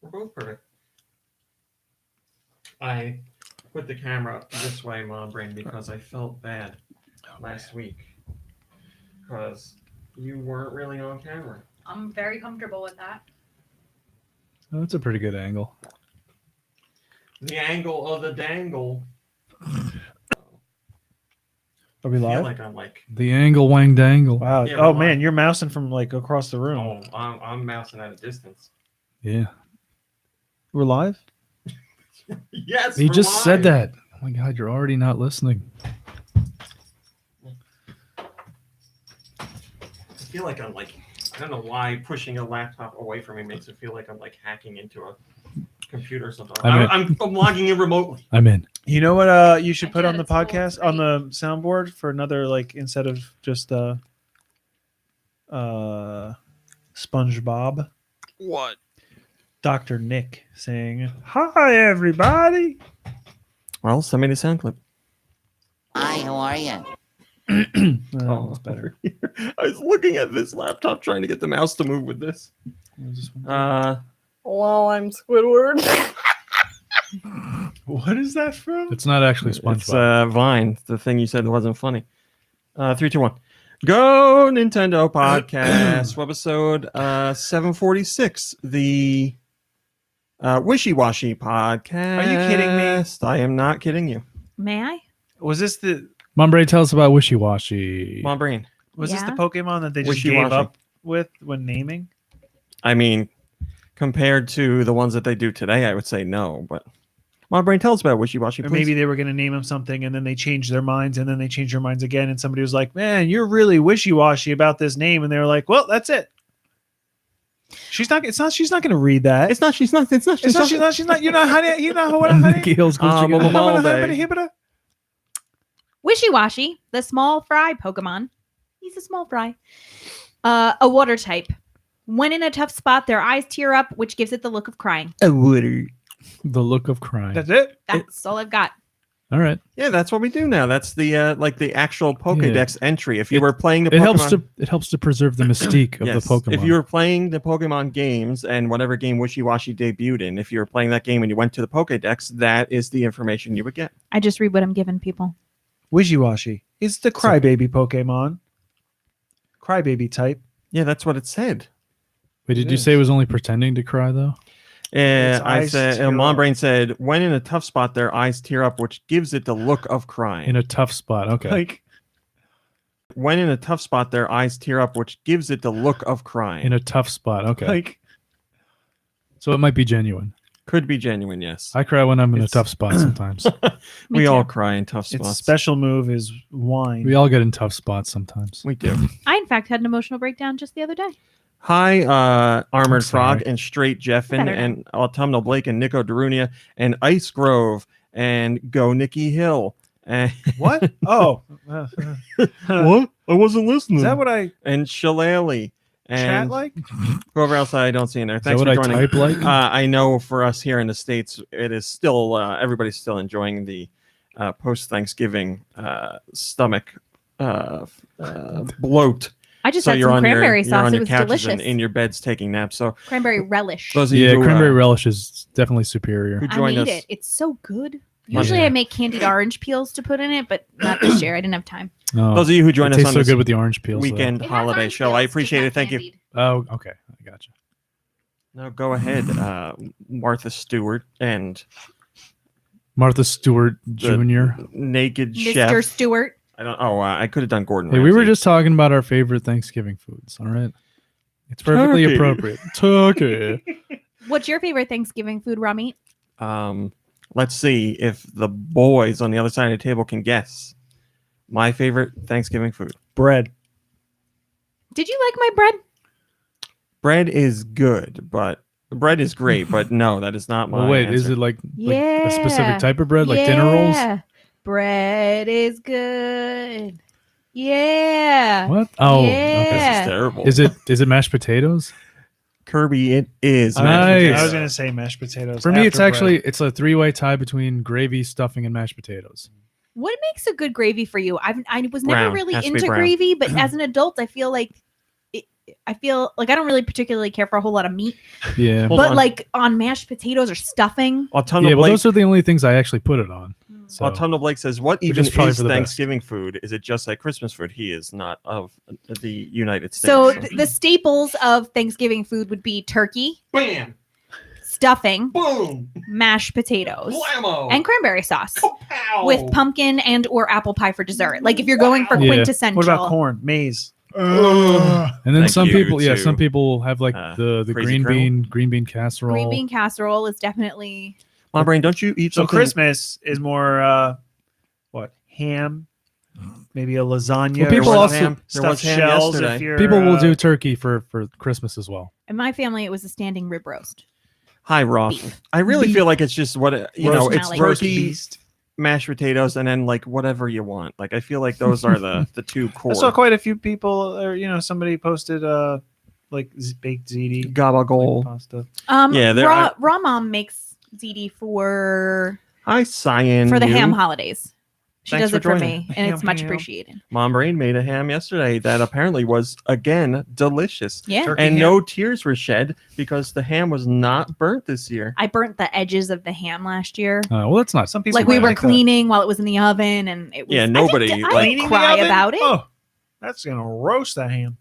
We're both perfect. I put the camera this way, Mom Brain, because I felt bad last week. Because you weren't really on camera. I'm very comfortable with that. Oh, that's a pretty good angle. The angle of the dangle. Are we I feel live? like I'm like... The angle wang dangle. Wow. Yeah, Oh we're man, live. you're mousing from like across the room. Oh, I'm mousing at a distance. Yeah. We're live? Yes, He we're just live. said that. Oh my God, you're already not listening. I feel like I'm like... I don't know why pushing a laptop away from me makes it feel like I'm like hacking into a computer or something. I'm logging in remotely. I'm in. You know what you should I put do on it the at school, podcast it's on the soundboard for another like instead of just SpongeBob? What? Dr. Nick saying, "Hi everybody." Well, send me the sound clip. Hi, how are you? Oh, it's better. I was looking at this laptop trying to get the mouse to move with this. Hello, I'm Squidward. What is that from? It's not actually It's SpongeBob. Vine. The thing you said wasn't funny. 3, 2, 1. Go Nintendo podcast. Webisode 746. The Wishy-washy podcast. Are you kidding me? I am not kidding you. May I? Was this the Mom Bray, tell us about Wishy-washy. Mom Brain. was this the Yeah? Pokemon that they just Wishy-washy. gave up with when naming? I mean, compared to the ones that they do today, I would say no. But Mom Brain, tell us about Wishy-washy, Or please. maybe they were going to name him something and then they changed their minds and then they changed their minds again and somebody was like, "Man, you're really wishy-washy about this name." And they were like, "Well, that's it." She's not going to read that. It's not. She's not. It's not. She's not. You're not honey. You know what honey. Nicky Hill's Gucci Mama, Gang. Mama. Wishy-washy, the small fry Pokemon. He's a small fry. A water type. When in a tough spot, their eyes tear up, which gives it the look of crying. A water. The look of crying. That's it. That's all I've got. All right. Yeah, that's what we do now. That's the like the actual Pokédex entry. If you were playing the It Pokemon, helps to preserve the mystique of yes, the Pokemon. if you were playing the Pokemon games and whatever game Wishy-washy debuted in, if you were playing that game and you went to the Pokédex, that is the information you would get. I just read what I'm giving people. Wishy-washy. It's the crybaby Pokemon. Crybaby type. Yeah, that's what it said. Wait, did you say it was only pretending to cry though? Its I eyes said, tear Mom up. Brain said, when in a tough spot, their eyes tear up, which gives it the look of crying. In a tough spot. Okay. Like When in a tough spot, their eyes tear up, which gives it the look of crying. In a tough spot. Okay. like So it might be genuine. Could be genuine, yes. I cry when I'm in a It's- tough spot sometimes. Me We too. all cry in tough its spots. special move is wine. We all get in tough spots sometimes. We do. I, in fact, had an emotional breakdown just the other day. Hi, Armored I'm sorry. Frog and Straight Jeffin Better now. and Autumnal Blake and Nico Darunia and Ice Grove and Go Nicky Hill. And What? Oh. what? I wasn't listening. Is that what I And Shillelagh chat and like? whoever else I don't see in there. Is Thanks that what for I joining. type like? I know for us here in the States, it is still everybody's still enjoying the post Thanksgiving stomach bloat. I just So had you're some on cranberry you're sauce. on It your was couches delicious. and in your beds taking naps. So Cranberry relish. those of Yeah, you who, cranberry relish is definitely superior. who I joined need us, it. It's so good. Yeah. Usually I make candied orange peels to put in it, but not this year. I didn't have time. No, those of you who it joined us tastes on so this good with the orange peels. though. weekend It has holiday orange show, I peels, appreciate just it. Thank you. not candied. Oh, okay. I gotcha. Now go ahead, Martha Stewart and Martha Stewart Jr. Naked Mr. Chef. Stewart. I don't. Oh, I could have done Gordon. Hey, we were Ramsay. just talking about our favorite Thanksgiving foods. All right. It's perfectly Turkey. appropriate. Turkey. What's your favorite Thanksgiving food, Rami? Let's see if the boys on the other side of the table can guess my favorite Thanksgiving food. Bread. Did you like my bread? Bread is good, but bread is great, but no, that is not my. Oh wait, answer. is it like a Yeah. specific type of bread, like dinner rolls? Yeah. Bread is good. Yeah. What? Oh, This Yeah. is terrible. okay. Is it mashed potatoes? Kirby? It is. Nice. mashed I was potatoes. gonna say mashed potatoes. For me, after it's bread. actually it's a three-way tie between gravy, stuffing, and mashed potatoes. What makes a good gravy for you? I was never Brown. really Has to be into brown. gravy, but as an adult, I feel like I feel like I don't really particularly care for a whole lot of meat, Yeah. Hold but on. like on mashed potatoes or stuffing. Autumnal Yeah, well, Blake, those are the only things I actually put it on. So Autumnal Blake says, "What Which even is probably is for the best. Thanksgiving food? Is it just like Christmas food?" He is not of the United States. So the staples of Thanksgiving food would be turkey, bam, stuffing, boom, mashed potatoes, blammo, and cranberry sauce kapow. with pumpkin and or apple pie for dessert. Like if you're going for Wow. Yeah. quintessential. What about corn? Maize. And then Thank some you people, to, some people have like the Crazy green bean casserole. Green bean casserole is definitely My brain, don't you eat So something? Christmas is more what? Ham, maybe a lasagna. Well, people or also- There was stuffed ham shells. yesterday. If you're, People will do turkey for Christmas as well. in my family it was a standing rib roast. Hi, Roth. Beef. I really Beef. feel like it's just what you know. Roast It's mallet. roast turkey, beast. mashed potatoes, and then like whatever you want. Like I feel like those are the two core. I saw quite a few people, or somebody posted like baked ziti, Gabagool. like pasta. Yeah, there Raw mom makes ziti for Hi, Cyan. the you. ham holidays. She Thanks does for it for joining. me, and Ham, it's much ham. appreciated. Mom Brain made a ham yesterday that apparently was again delicious, Yeah, Turkey and ham. no tears were shed because the ham was not burnt this year. I burnt the edges of the ham last year. Well, that's not Some people Like we might were like that. cleaning while it was in the oven, and it was. Yeah, I nobody, didn't, like- I Cleaning didn't the cry oven? about it. Oh, that's gonna roast that ham.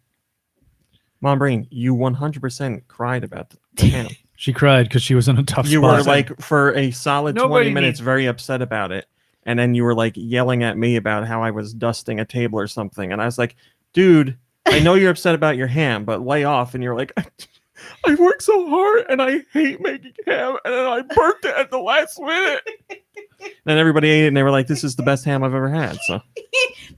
Mom Brain, you 100% cried about the ham. She cried because she was in a tough You spot. were like for a solid Nobody 20 minutes needs- very upset about it, and then you were like yelling at me about how I was dusting a table or something, and I was like, dude, I know you're upset about your ham, but lay off. And you're like, I worked so hard and I hate making ham, and then I burnt it at the last minute. Then everybody ate it and they were like, this is the best ham I've ever had. So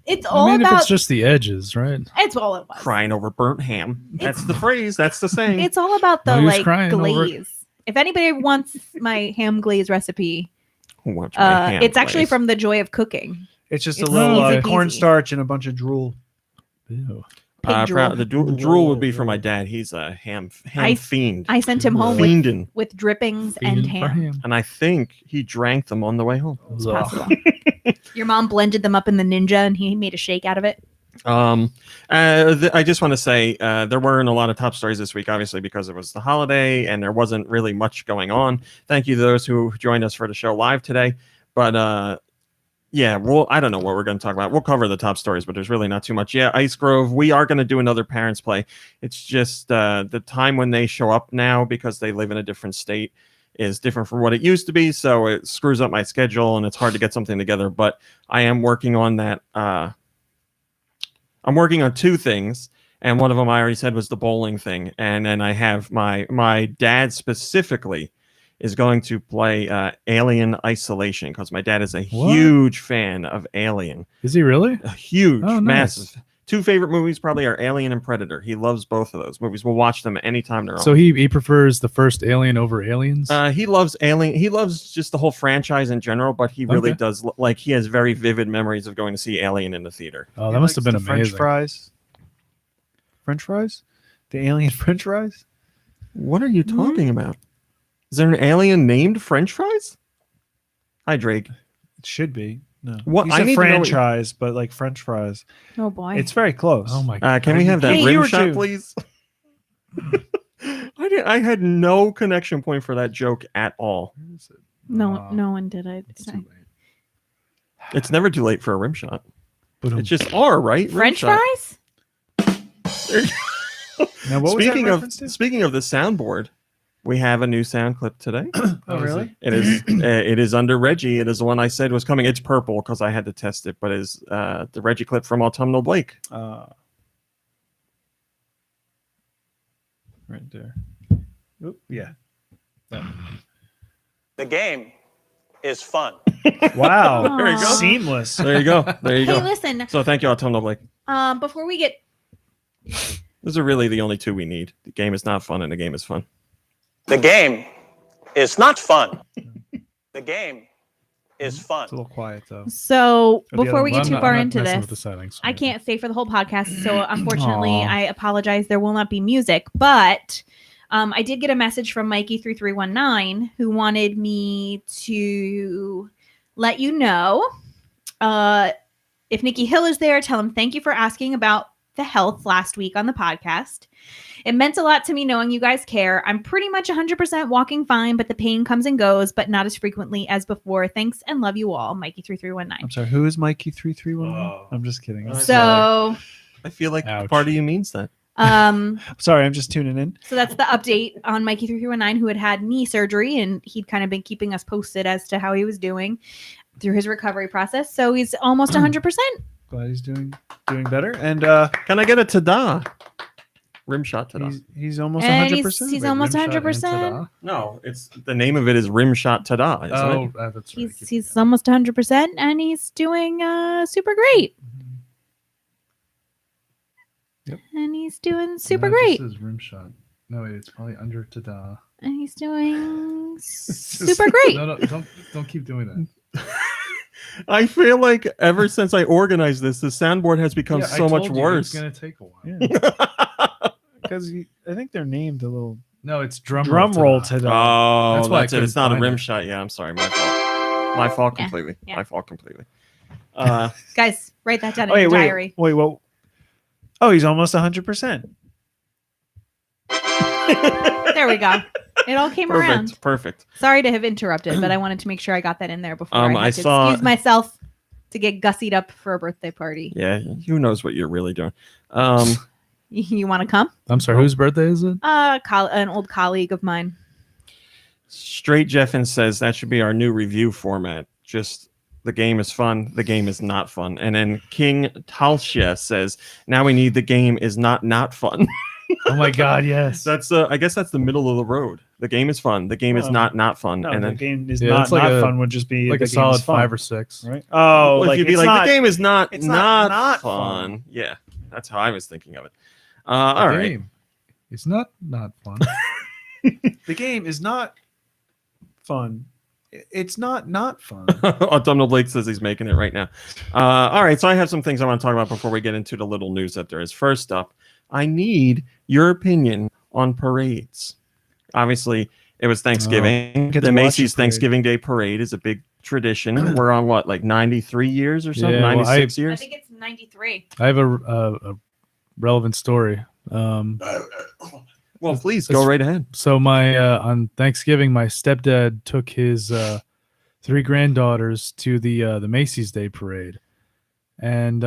It's all I mean, if about. it's just the edges, right? It's all it was. crying over burnt ham. That's the phrase. That's the saying. It's all about the No use like crying over it. glaze. If anybody wants my ham glaze recipe, Who wants my ham it's actually glaze? from The Joy of Cooking. It's just It's a little easy peasy. cornstarch and a bunch of drool. Ew. Pig drool. The drool would be for my dad. He's a ham fiend. I sent him home Fiendin'. with drippings and Feeding for ham. And I think he drank them on the way home. It's Ugh. possible. Your mom blended them up in the Ninja, and he made a shake out of it. I just want to say there weren't a lot of top stories this week, obviously, because it was the holiday and there wasn't really much going on. Thank you to those who joined us for the show live today. But yeah, I don't know what we're going to talk about. We'll cover the top stories, but there's really not too much. Yeah, Ice Grove, we are going to do another Parents Play. It's just the time when they show up now, because they live in a different state, is different from what it used to be. So it screws up my schedule and it's hard to get something together. But I am working on that. I'm working on two things, and one of them I already said was the bowling thing. And then I have my dad specifically is going to play Alien Isolation, because my dad is a What? huge fan of Alien. Is he really? A huge, Oh, nice. massive. Two favorite movies probably are Alien and Predator. He loves both of those movies. We'll watch them anytime they're on. So he prefers the first Alien over Aliens. He loves Alien. He loves just the whole franchise in general, but he really Okay. does like he has very vivid memories of going to see Alien in the theater. Oh, He that must have likes been the amazing. French fries. French fries? The alien French fries? What are you Hmm? talking about? Is there an alien named French fries? Hi, Drake. It should be. No. What- You I said need to know what- franchise, but like French fries. Oh boy. It's very close. Oh my god. Can we have that Hey, rim you were shot, too. please? I had no connection point for that joke at all. no one did. It's too late. It's never too late for a rim shot. But It's just R, right? Rim French shot. fries? Now, what was that Speaking of reference to? speaking of the soundboard, we have a new sound clip today. Oh, really? It is under Reggie. It is the one I said was coming. It's purple because I had to test it, but it is the Reggie clip from Autumnal Blake. Right there. Oop, yeah. The game is fun. Wow. There you go. Seamless. There you go. There you Hey, go. listen. So thank you, Autumnal Blake. Before we get Those are really the only two we need. The game is not fun, and the game is fun. The game is not fun. The game is fun. It's a little quiet though. so the before other we Well, get I'm too not- far I'm not into messing this, with the settings. I can't stay for the whole podcast, so unfortunately, Aw. I apologize. There will not be music, but I did get a message from Mikey3319 who wanted me to let you know if Nikki Hill is there, tell him thank you for asking about the health last week on the podcast. It meant a lot to me knowing you guys care. I'm pretty much 100% walking fine, but the pain comes and goes, but not as frequently as before. Thanks and love you all. Mikey 3319. I'm sorry. Who is Mikey 331? Oh. I'm just kidding. So, I feel like Ouch. part of you means that. Sorry, I'm just tuning in. So that's the update on Mikey 3319, who had knee surgery, and he'd kind of been keeping us posted as to how he was doing through his recovery process. So he's almost 100%. Glad he's doing better. And Can I get a ta-da? Rim shot ta-da. he's almost And 100%. he's almost 100%. No, it's the name of it is rim shot ta-da. Isn't it? That's right. He's almost 100%, and he's doing super great. Yep. And he's doing No, super it great. just says rim shot. No, wait, it's probably under ta-da. And he's doing super great. No, don't keep doing that. I feel like ever since I organized this, the soundboard has become Yeah, I so much told you worse. It's gonna take a while. Yeah. Because I think they're named a little No, it's drum roll ta-da. today. Oh, That's why I that's it. It's not a couldn't rim find it. shot. Yeah, I'm sorry. My fault. My fault Yeah, completely. yeah. My fault completely. Guys, write that down in wait, your wait, diary. wait, what? Oh, he's almost 100%. There we go. It all came around. Perfect. Sorry to have interrupted, but I wanted to make sure I got that in there before I I had to saw- excuse myself to get gussied up for a birthday party. Yeah, who knows what you're really doing. You want to come? I'm sorry, whose birthday is it? An old colleague of mine. Straight Jeffin says that should be our new review format. Just the game is fun, the game is not fun. And then King Talshia says, now we need the game is not fun. Oh my God, yes. That's I guess that's the middle of the road. The game is fun, the game is Well, not fun. No, and the then game is Yeah, not it's like a- fun. Would just be like the a game solid is fun, 5 or 6. right? Oh, well, if you'd be it's like, not, the game is not it's not fun. fun. Yeah, that's how I was thinking of it. All right. Game. It's not fun. the game is not fun. It's not fun. Autumnal Blake says he's making it right now. All right, so I have some things I want to talk about before we get into the little news that there is. First up, I need your opinion on parades. Obviously, it was Thanksgiving. Get The to watch Macy's the parade. Thanksgiving Day Parade is a big tradition. We're on what, like 93 years or something? Yeah, well, 96 I years? think it's 93. I have a relevant story. Well, please go right ahead. So my on Thanksgiving, my stepdad took his 3 granddaughters to the Macy's Day Parade, and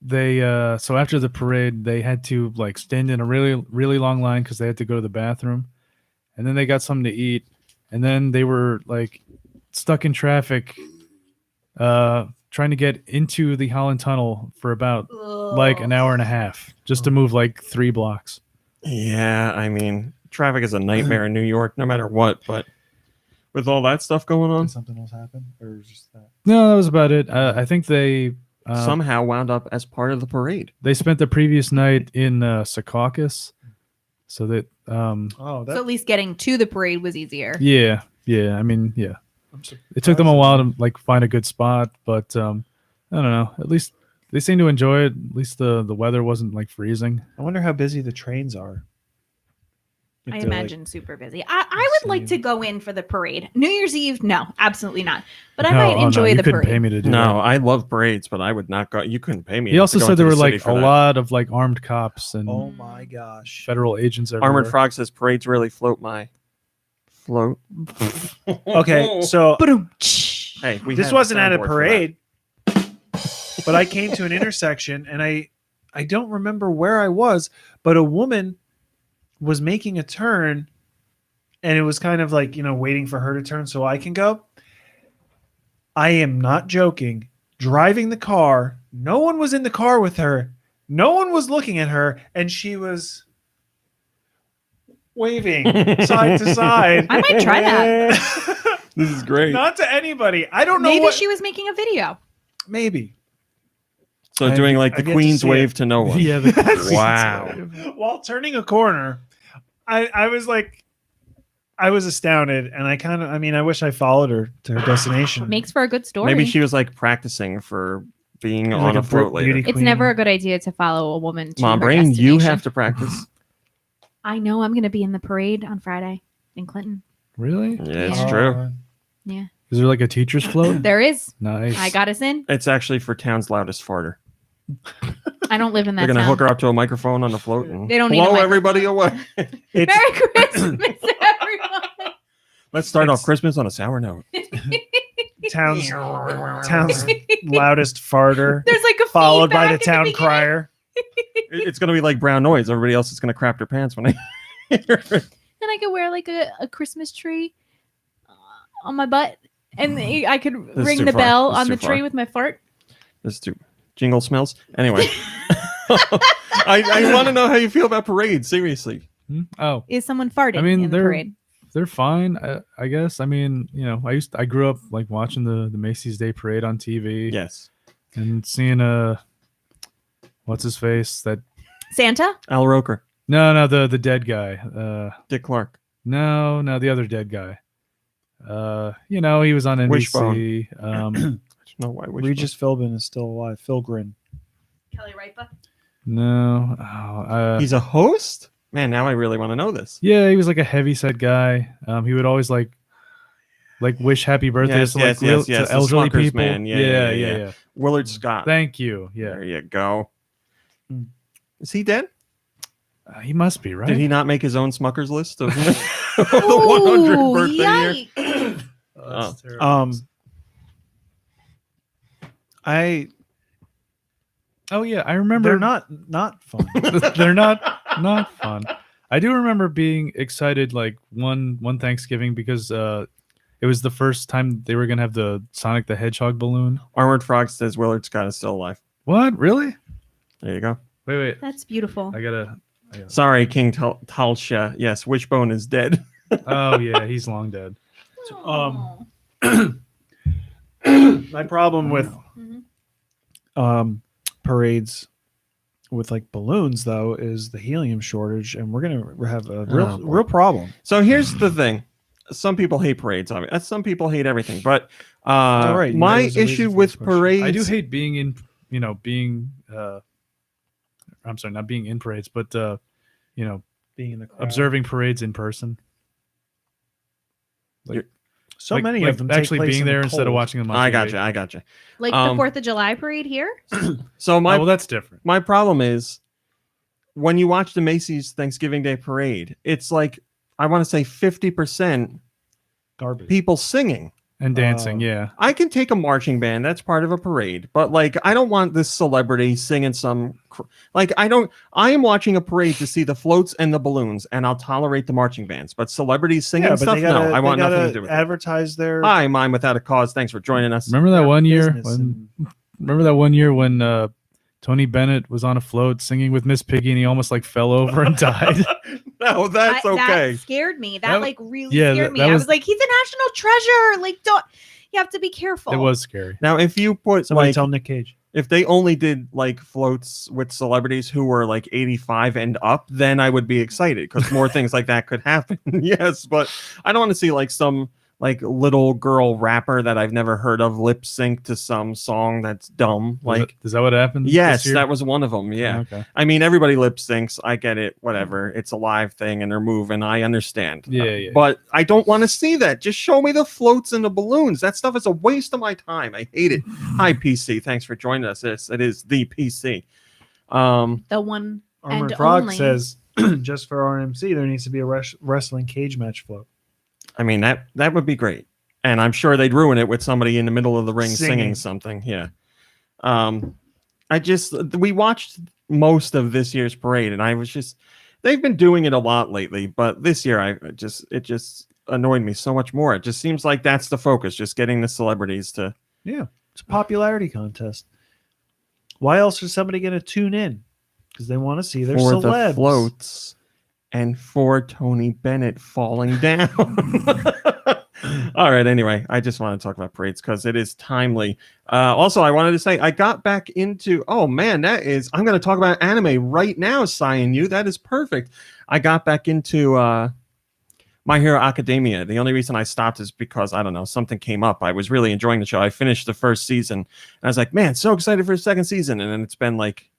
they so after the parade they had to like stand in a really long line because they had to go to the bathroom, and then they got something to eat, and then they were like stuck in traffic, trying to get into the Holland Tunnel for about like an hour and a half just to move like 3 blocks. Yeah, I mean, traffic is a nightmare in New York, no matter what. But with all that stuff going on, Did something else happen, or just that? No, that was about it. I think they somehow wound up as part of the parade. they spent the previous night in Secaucus, so that Oh, So that at least getting to the parade was easier. yeah. I mean, yeah, I'm it took them a surprised. while to like find a good spot, but I don't know. At least they seem to enjoy it. At least the weather wasn't like freezing. I wonder how busy the trains are. If I they're, like, imagine super busy. I would like to Insane. go in for the parade. New Year's Eve, no, absolutely not. But I No, might oh, no, enjoy you the couldn't parade. pay me to do No, that. I love parades, but I would not go. You couldn't pay me. He also to go said into there the were city like for a that. lot of like armed cops and Oh my gosh! federal agents everywhere. Armored Frog says parades really float my float. Okay, so Ba-dum. Hey, we this have wasn't at a soundboard for parade, but I came to an intersection and I don't remember where I was, but a woman was making a turn, and it was kind of like, waiting for her to turn so I can go. I am not joking. Driving the car, no one was in the car with her. No one was looking at her, and she was waving side to side. I might try that. This is great. Not to anybody. I don't know Maybe what. she was making a video. Maybe. So I- doing like I the get to Queen's see wave it. to no one. Yeah, Wow. While turning a corner, I was like, I was astounded, and I wish I followed her to her destination. Makes for a good story. Maybe she was like practicing for being It was on like a a float later. beauty It's queen. never a good idea to follow a woman to Mom her Brain, you destination. have to practice. I know I'm going to be in the parade on Friday in Clinton. Really? Yeah, it's Yeah. true. Yeah, Is there like a teacher's float? there is. Nice. I got us in. It's actually for town's loudest farter. I don't live in that They're gonna town. hook her up to a microphone on the float and They don't need a blow microphone. everybody away. It's Merry Christmas, everyone. Let's start off It's- Christmas on a sour note. town's loudest farter, There's like a followed by feedback the at town beginning. crier. It's gonna be like brown noise. Everybody else is gonna crap their pants when they hear it. Then I could wear like a Christmas tree on my butt, and I could is ring too the far. bell This is on too the tree far. with my fart. This too jingle smells. Anyway, I want to know how you feel about parades. Seriously, Oh, Is someone farting I mean, in the they're- parade? they're fine. I guess. I mean, I grew up like watching the Macy's Day Parade on TV. yes. And seeing what's his face? That Santa? Al Roker, no, the dead guy. Dick Clark, No, the other dead guy. He was on NBC. no, why would Regis Philbin is still alive. Philgrin. Kelly Ripa? No. he's a host? Man, now I really want to know this. Yeah, he was like a heavyset guy. He would always like wish happy birthdays Yes, to yes, to yes, the elderly Smuckers people. man. Yeah. Willard Scott. Thank you. There Yeah, you go. Hmm. Is he dead? he must be right. Did he not make his own Smuckers list of the Ooh, 100th birthday year? yikes. Oh. Oh yeah, I remember. They're not fun. They're not fun. I do remember being excited like one Thanksgiving because it was the first time they were gonna have the Sonic the Hedgehog balloon. Armored Frog says Willard Scott is still alive. What? Really? There you go. Wait. That's beautiful. I gotta. Sorry, King Talsha. Yes, Wishbone is dead. Oh yeah, he's long dead. Oh. My problem with Mhm. parades with like balloons though is the helium shortage, and we're gonna have a Oh, boy. real problem. So here's the thing. Some people hate parades. I mean, some people hate everything. But All right, my there's a reason issue for with this question. parades, I do hate being in, I'm sorry, not being in parades, but Being in the crowd. observing parades in person. so Like- many like of them take actually place being in the there instead of cold. watching them on I TV. gotcha. Like Um, the 4th of July parade here? So Oh, my well, that's different. my problem is when you watch the Macy's Thanksgiving Day Parade, it's like I want to say 50% Garbage. people singing. And dancing, yeah. I can take a marching band, that's part of a parade, but like I don't want this celebrity singing I am watching a parade to see the floats and the balloons, and I'll tolerate the marching bands, but celebrities singing Yeah, but stuff, they gotta, no, I want they nothing gotta to do with it. advertise their Hi, Mine Without a Cause. Thanks for joining us. Remember that one year business when and- Remember that one year when Tony Bennett was on a float singing with Miss Piggy and he almost like fell over and died? No, that's okay. That scared me. That, That- like really yeah, scared that- me. that I was- was like, he's a national treasure. Like, don't you have to be careful. It was scary. Now, if you put Somebody like tell Nick Cage. if they only did like floats with celebrities who were like 85 and up, then I would be excited because more things like that could happen. Yes, but I don't want to see like some like little girl rapper that I've never heard of lip sync to some song that's dumb. Like, Is that what happened? yes, this year? that was one of them. Yeah. Okay. I mean, everybody lip syncs. I get it. Whatever. It's a live thing and they're moving. I understand. Yeah. But I don't want to see that. Just show me the floats and the balloons. That stuff is a waste of my time. I hate it. Hi, PC. Thanks for joining us. It is the PC. the one Armored and Frog only. says, just for RMC, there needs to be a wrestling cage match float. I mean, that would be great. And I'm sure they'd ruin it with somebody in the middle of the ring singing something. Yeah. We watched most of this year's parade and I was just, they've been doing it a lot lately, but this year it just annoyed me so much more. It just seems like that's the focus, just getting the celebrities to. Yeah, it's a popularity contest. Why else is somebody going to tune in? Because they want to see their for celebs. the floats and for Tony Bennett falling down. All right. Anyway, I just want to talk about parades because it is timely. Also, I wanted to say I got back into. Oh man, I'm going to talk about anime right now. Cyan, you that is perfect. I got back into My Hero Academia. The only reason I stopped is because I don't know, something came up. I was really enjoying the show. I finished the first season and I was like, man, so excited for the second season. And then it's been like,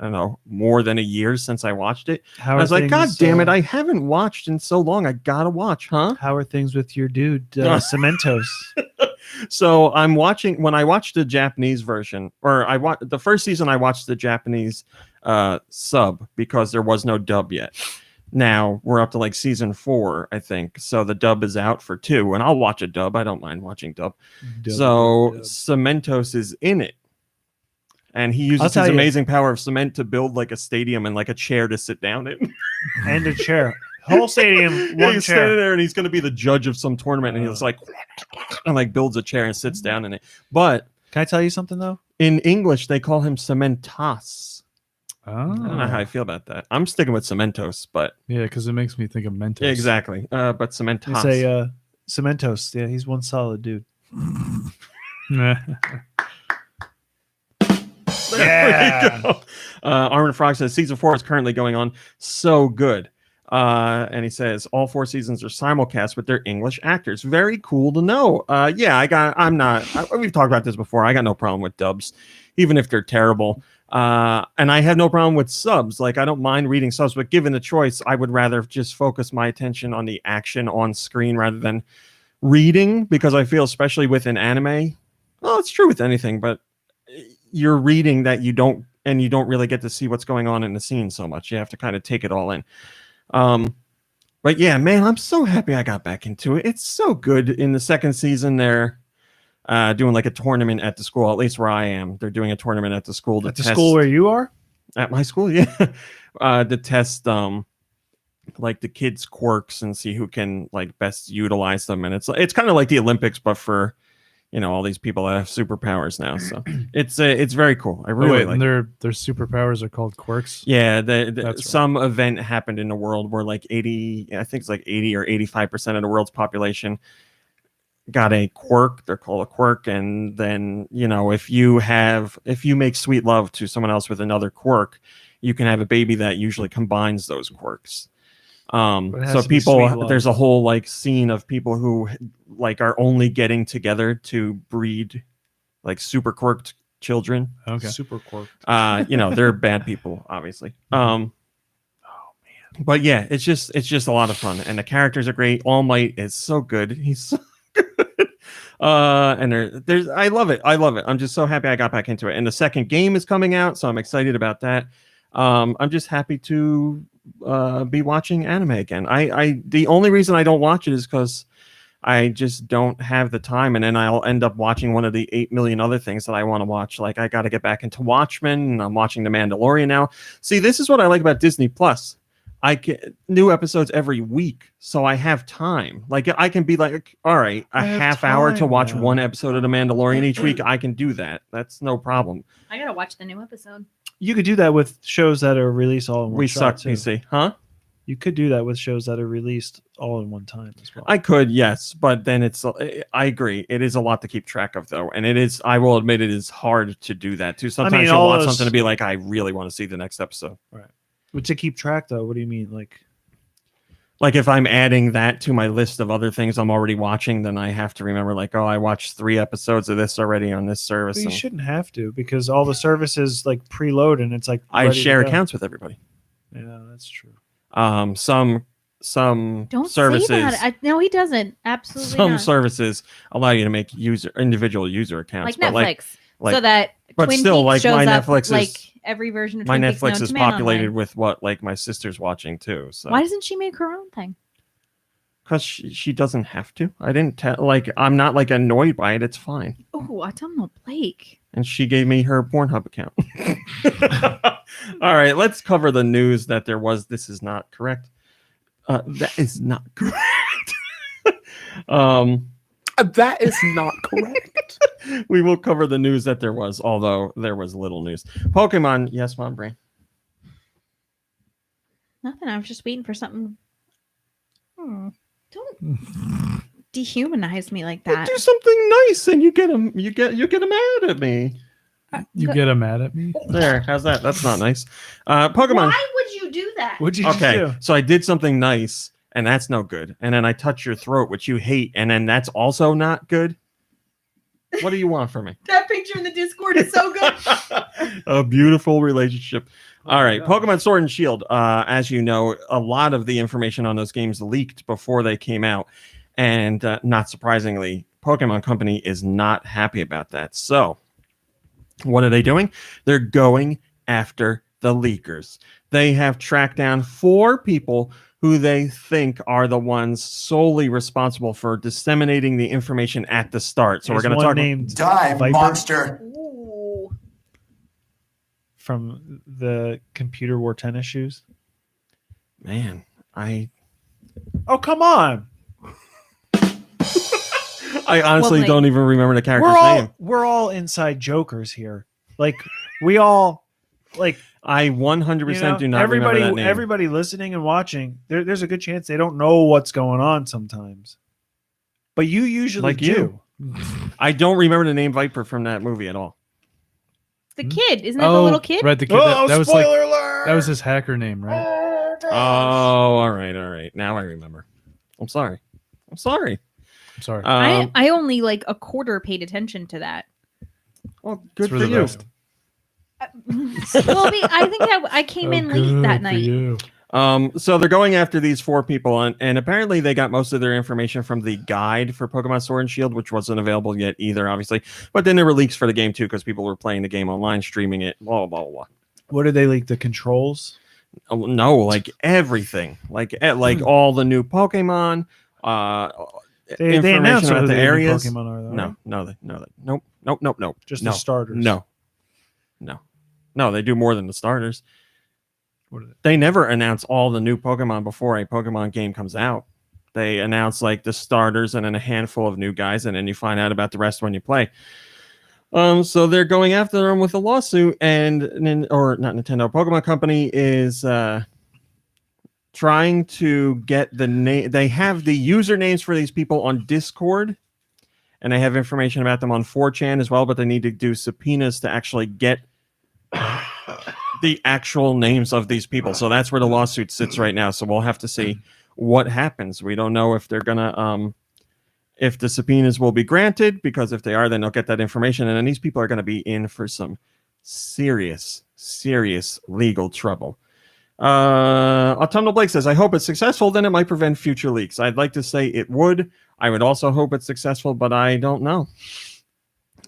I don't know, more than a year since I watched it. How I are was like, God things, damn it, I haven't watched in so long. I gotta watch, huh? How are things with your dude, Cementos? So I'm watching when I watched the Japanese version, or the first season I watched the Japanese sub because there was no dub yet. Now we're up to like season 4, I think. So the dub is out for 2, and I'll watch a dub. I don't mind watching dub. So Cementos is in it. And he uses his amazing power of cement to build like a stadium and like a chair to sit down in. And a chair. Whole stadium, one he's chair. standing there and he's going to be the judge of some tournament, and he's like, and like builds a chair and sits down in it. But can I tell you something though? In English, they call him Cementas. Oh. I don't know how I feel about that. I'm sticking with Cementos, but yeah, because it makes me think of Mentos. Yeah, exactly. But Cementas. You say Cementos. Yeah, he's one solid dude. Yeah. Armin Frog says season 4 is currently going on. So good. And he says all 4 seasons are simulcast with their English actors. Very cool to know. We've talked about this before. I got no problem with dubs, even if they're terrible. And I have no problem with subs. Like, I don't mind reading subs, but given the choice, I would rather just focus my attention on the action on screen rather than reading, because I feel, especially with an anime, well, it's true with anything, but you're reading that you don't really get to see what's going on in the scene so much. You have to kind of take it all in. But yeah, man, I'm so happy I got back into it. It's so good. In the second season, they're doing like a tournament at the school, at least where I am. They're doing a tournament at the school to test, school where you are? At my school, yeah. To test like the kids' quirks and see who can like best utilize them. And it's kind of like the Olympics, but for all these people that have superpowers now. So it's very cool. I really like. And their superpowers are called quirks. Yeah, some event happened in the world where like 80 or 85% of the world's population got a quirk. They're called a quirk, and then if you make sweet love to someone else with another quirk, you can have a baby that usually combines those quirks. So people, there's a whole like scene of people who like are only getting together to breed like super quirked children. Okay. Super quirked. They're bad people, obviously. Oh man. But yeah, it's just a lot of fun, and the characters are great. All Might is so good. He's so good. And I love it. I'm just so happy I got back into it. And the second game is coming out, so I'm excited about that. I'm just happy to be watching anime again. The only reason I don't watch it is because I just don't have the time, and then I'll end up watching one of the 8 million other things that I want to watch. Like, I got to get back into Watchmen, and I'm watching The Mandalorian now. See, this is what I like about Disney Plus. I get new episodes every week, so I have time. Like, I can be like, all right, a half hour to watch one episode of The Mandalorian each week. I can do that. That's no problem. I gotta watch the new episode. You could do that with shows that are released all in one We shot, suck, PC, huh? You could do that with shows that are released all in one time as well. I could, yes, but then I agree. It is a lot to keep track of, though, and it is. I will admit, it is hard to do that too. Sometimes you'll want something to be like, I really want to see the next episode. Right. But to keep track, though, what do you mean? Like if I'm adding that to my list of other things I'm already watching, then I have to remember, like, oh, I watched 3 episodes of this already on this service. But you shouldn't have to, because all the services like preload, and it's like I share accounts with everybody. Yeah, that's true. Some Don't services. say that. No, he doesn't. Absolutely Some not. services allow you to make individual user accounts, like Netflix, but so that but Twin still, Peaks like, shows my up, Netflix is like every version of my Twin Peaks Netflix known is to man populated online. with what like my sister's watching too. So Why doesn't she make her own thing? because she doesn't have to. I didn't tell. Like, I'm not like annoyed by it. It's fine. Oh, I don't know, Blake. And she gave me her Pornhub account. All right, let's cover the news that there was. This is not correct. That is not correct. That is not correct. We will cover the news that there was, although there was little news. Pokemon, yes, Mom Brain. Nothing. I was just waiting for something. Don't dehumanize me like that. Do something nice, and you get them mad at me. You get them mad at me? There, how's that? That's not nice. Pokemon. Why would you do that? What'd you Okay, do? so I did something nice, and that's no good. And then I touch your throat, which you hate, and then that's also not good. What do you want from me? That picture in the Discord is so good. A beautiful relationship. All right, Pokemon Sword and Shield. As you know, a lot of the information on those games leaked before they came out, and not surprisingly, Pokemon Company is not happy about that. So what are they doing? They're going after the leakers. They have tracked down 4 people who they think are the ones solely responsible for disseminating the information at the start. So we're going to talk named Dive, Viper monster. Ooh. from the computer wore tennis shoes. Man, Oh, come on. I honestly Well, don't even remember the character's name. We're all inside jokers here. Like we all like I 100% do not remember that name. everybody listening and watching, there's a good chance they don't know what's going on sometimes. But you usually Like do. I don't remember the name Viper from that movie at all. The kid. Isn't that the little kid? Right, the kid. Oh, that was spoiler like alert! that was his hacker name, right? Oh, all right. Now I remember. I'm sorry. I'm sorry. I only like a quarter paid attention to that. Well, good It's for the you. best. Well, I think I came in late that night. So they're going after these 4 people, and apparently they got most of their information from the guide for Pokemon Sword and Shield, which wasn't available yet either, obviously. But then there were leaks for the game too, because people were playing the game online, streaming it, blah blah blah. What did they leak? The controls? Oh, no, like everything, like all the new Pokemon. They information announced about what the the new areas. Pokemon are, though, right? Nope. Just no, the starters. No, they do more than the starters. What are They never announce all the new Pokemon before a Pokemon game comes out. They announce like the starters and then a handful of new guys, and then you find out about the rest when you play. So they're going after them with a lawsuit, or not Nintendo, Pokemon Company is trying to get the name. They have the usernames for these people on Discord, and they have information about them on 4chan as well, but they need to do subpoenas to actually get the actual names of these people. So that's where the lawsuit sits right now. So we'll have to see what happens. We don't know if they're gonna if the subpoenas will be granted, because if they are, then they'll get that information, and then these people are going to be in for some serious legal trouble. Autumnal Blake says, I hope it's successful, then it might prevent future leaks. I'd like to say it would. I would also hope it's successful, but I don't know.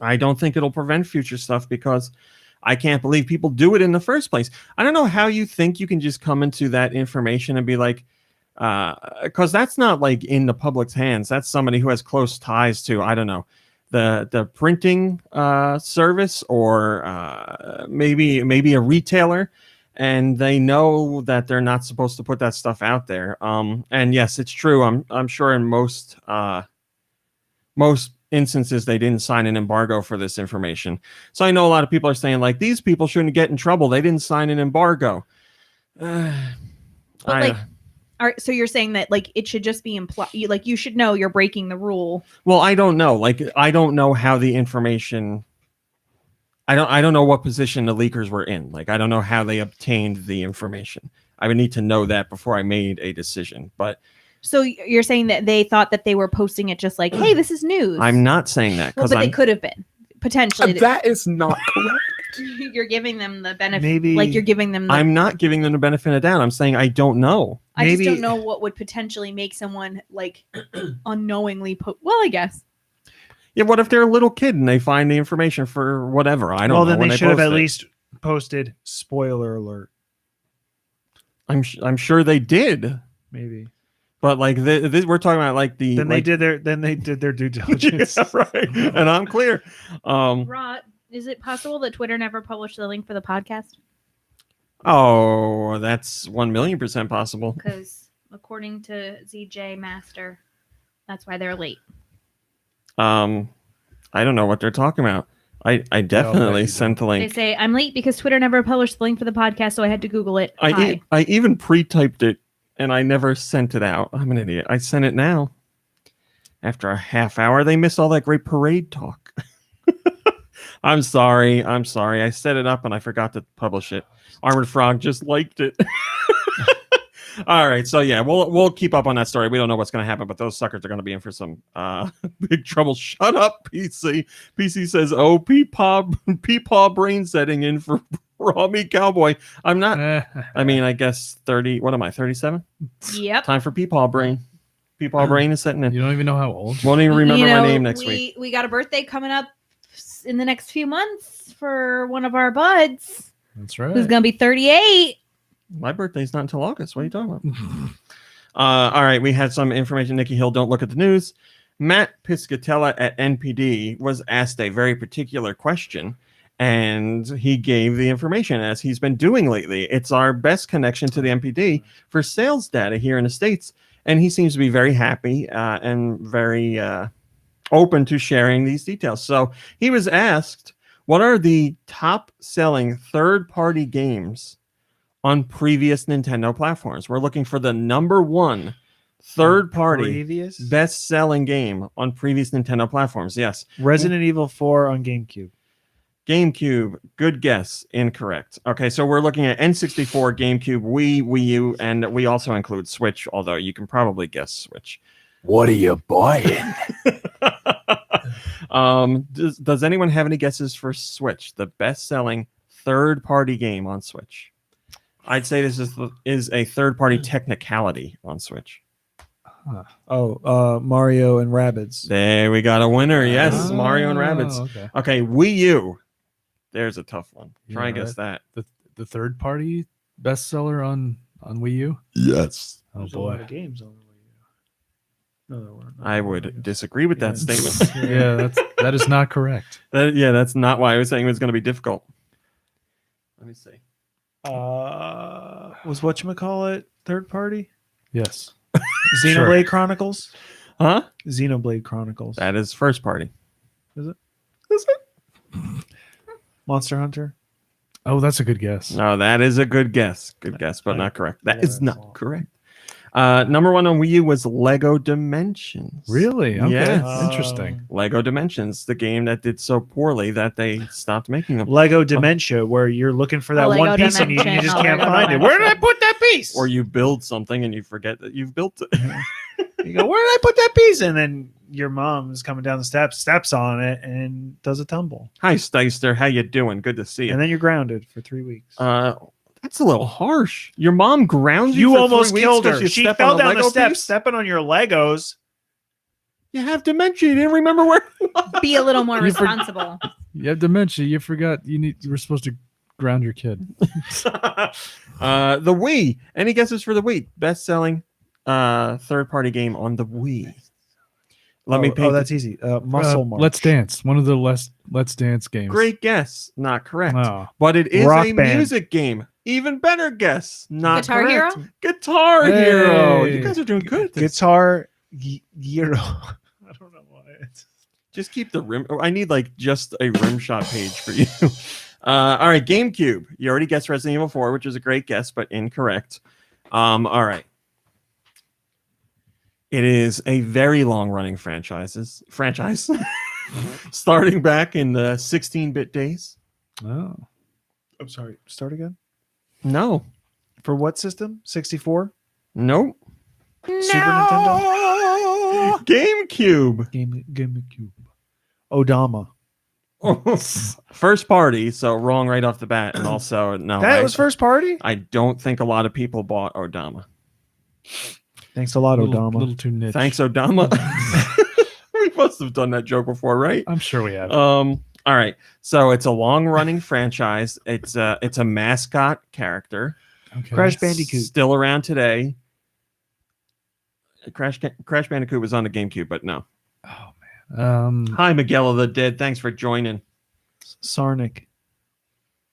I don't think it'll prevent future stuff, because I can't believe people do it in the first place. I don't know how you think you can just come into that information and be like, because that's not like in the public's hands. That's somebody who has close ties to, I don't know, the printing service, or maybe a retailer, and they know that they're not supposed to put that stuff out there. And yes, it's true. I'm sure in most instances they didn't sign an embargo for this information. So I know a lot of people are saying like, these people shouldn't get in trouble. They didn't sign an embargo. So you're saying that like it should just be implied, like you should know you're breaking the rule. Well, I don't know. Like, I don't know how the information. I don't know what position the leakers were in. Like, I don't know how they obtained the information. I would need to know that before I made a decision. But so you're saying that they thought that they were posting it just like, hey, this is news. I'm not saying that, Well, because but they could have been potentially. That is not correct. You're giving them the benefit. Maybe- like you're giving them. I'm not giving them the benefit of the doubt. I'm saying I don't know. I just maybe- don't know what would potentially make someone like unknowingly put. Well, I guess. Yeah, what if they're a little kid and they find the information for whatever? I don't know. Well, then when they should have post at it. least posted spoiler alert. I'm sure they did, Maybe. but like we're talking about like the. Then like, they did their due diligence. yeah, right. And I'm clear. Rod, is it possible that Twitter never published the link for the podcast? Oh, that's 1,000,000% possible. Because according to ZJ Master, that's why they're late. I don't know what they're talking about. I definitely sent the They link. say I'm late because Twitter never published the link for the podcast, so I had to Google it. Hi. I even pre-typed it and I never sent it out. I'm an idiot. I sent it now. After a half hour, they missed all that great parade talk. I'm sorry. I set it up and I forgot to publish it. Armored Frog just liked it. All right, so yeah, we'll keep up on that story. We don't know what's going to happen, but those suckers are going to be in for some big trouble. Shut up, PC. PC says, "Oh, Peepaw brain setting in for Raw Meat Cowboy." I'm not. I mean, I guess 30. What am I? 37. Yep. Time for Peepaw brain. People, our brain is setting in. You don't even know how old. Won't even remember You know, my name next week. We got a birthday coming up in the next few months for one of our buds That's right. who's going to be 38. My birthday's not until August. What are you talking about? All right, we had some information. Nikki Hill, don't look at the news. Matt Piscatella at NPD was asked a very particular question, and he gave the information as he's been doing lately. It's our best connection to the NPD for sales data here in the States, and he seems to be very happy and very open to sharing these details. So he was asked, what are the top-selling third-party games on previous Nintendo platforms? We're looking for the number one third-party Previous? best-selling game on previous Nintendo platforms. Yes. Resident Evil 4 on GameCube. GameCube, good guess. Incorrect. Okay, so we're looking at N64, GameCube, Wii U, and we also include Switch, although you can probably guess Switch. What are you buying? Does anyone have any guesses for Switch, the best-selling third-party game on Switch? I'd say this is a third-party technicality on Switch. Mario and Rabbids. There we got a winner. Yes, Oh, Mario and Rabbids. Okay. Okay, Wii U. There's a tough one. Try and Yeah, guess that. The third party bestseller on Wii U. Yes. Oh There's a lot boy. of games on the Wii U. No, there weren't. I would disagree with that Yeah. statement. Yeah, that is not correct. That's not why I was saying it was going to be difficult. Let me see. Was whatchamacallit third party? Yes. Xenoblade Chronicles? Huh? Xenoblade Chronicles. That is first party. Is it? Is it? Monster Hunter? Oh, that's a good guess. No, that is a good guess. Good guess, but I- not correct. That yeah, is that's not all. correct. Number one on Wii U was Lego Dimensions. Really? Okay. Yes. Interesting. Lego Dimensions, the game that did so poorly that they stopped making them. Lego Dementia, where you're looking for that Lego one piece and you Dimension, just a can't Lego find it. Dimension. Where did I put that piece? Or you build something and you forget that you've built it. You go, where did I put that piece? And then your mom is coming down the steps on it, and does a tumble. Hi, Steister. How you doing? Good to see you. And then you're grounded for 3 weeks. That's a little harsh. Your mom grounds you. You for almost 3 weeks killed 'cause her. you She stepped fell on a down the Lego steps, piece? stepping on your Legos. You have dementia. You didn't remember where. Be a little more You for- responsible. You have dementia. You forgot you were supposed to ground your kid. The Wii. Any guesses for the Wii? Best-selling third-party game on the Wii. Let me paint. Oh, that's easy. Muscle March. Let's Dance. One of the Let's Dance games. Great guess. Not correct. Oh. But it is Rock a Band. music game. Even better guess. Not Guitar correct. Hero? Guitar Hero. Hey. You guys are doing good. at this. Guitar Hero. I don't know why. Just keep the rim. I need like just a rim shot page for you. All right, GameCube. You already guessed Resident Evil 4, which is a great guess, but incorrect. All right. It is a very long-running franchise, starting back in the 16-bit days. Oh. I'm sorry. Start again. No, For what system? 64? nope. Super Nintendo? GameCube. GameCube. Odama. First party, so wrong right off the bat, and also no. That was first party? I don't think a lot of people bought Odama. Thanks a lot, Little, Odama. little too niche. Thanks, Odama. We must have done that joke before, right? I'm sure we have. All right. So it's a long-running franchise. It's a mascot character. Okay. Crash Bandicoot. Still around today. Crash Bandicoot was on the GameCube, but no. Oh man. Hi, Miguel of the Dead. Thanks for joining. Sarnik.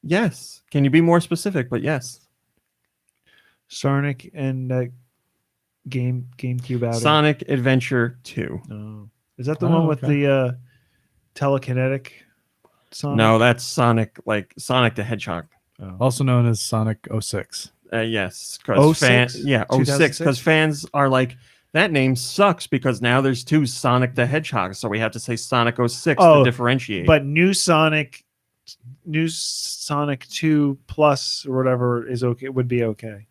Yes. Can you be more specific? But yes. Sarnik and GameCube outing. Sonic Adventure 2. No. Is that the Oh, one with okay. the telekinetic Sonic? No, that's Sonic the Hedgehog. Oh. Also known as Sonic 06. Yes. 'Cause 06? 06. 2006? Because fans are like, that name sucks because now there's 2 Sonic the Hedgehogs. So we have to say Sonic 06 Oh, to differentiate. But new Sonic 2 Plus or whatever is okay. Would be okay.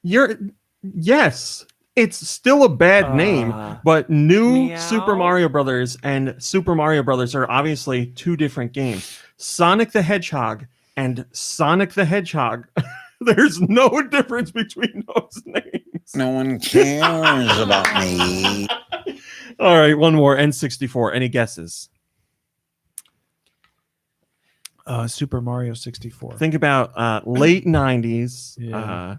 Yes, it's still a bad name, but new meow. Super Mario Brothers and Super Mario Brothers are obviously 2 different games. Sonic the Hedgehog and Sonic the Hedgehog. There's no difference between those names. No one cares about me. All right, one more. N64. Any guesses? Super Mario 64. Think about late 90s. Yeah.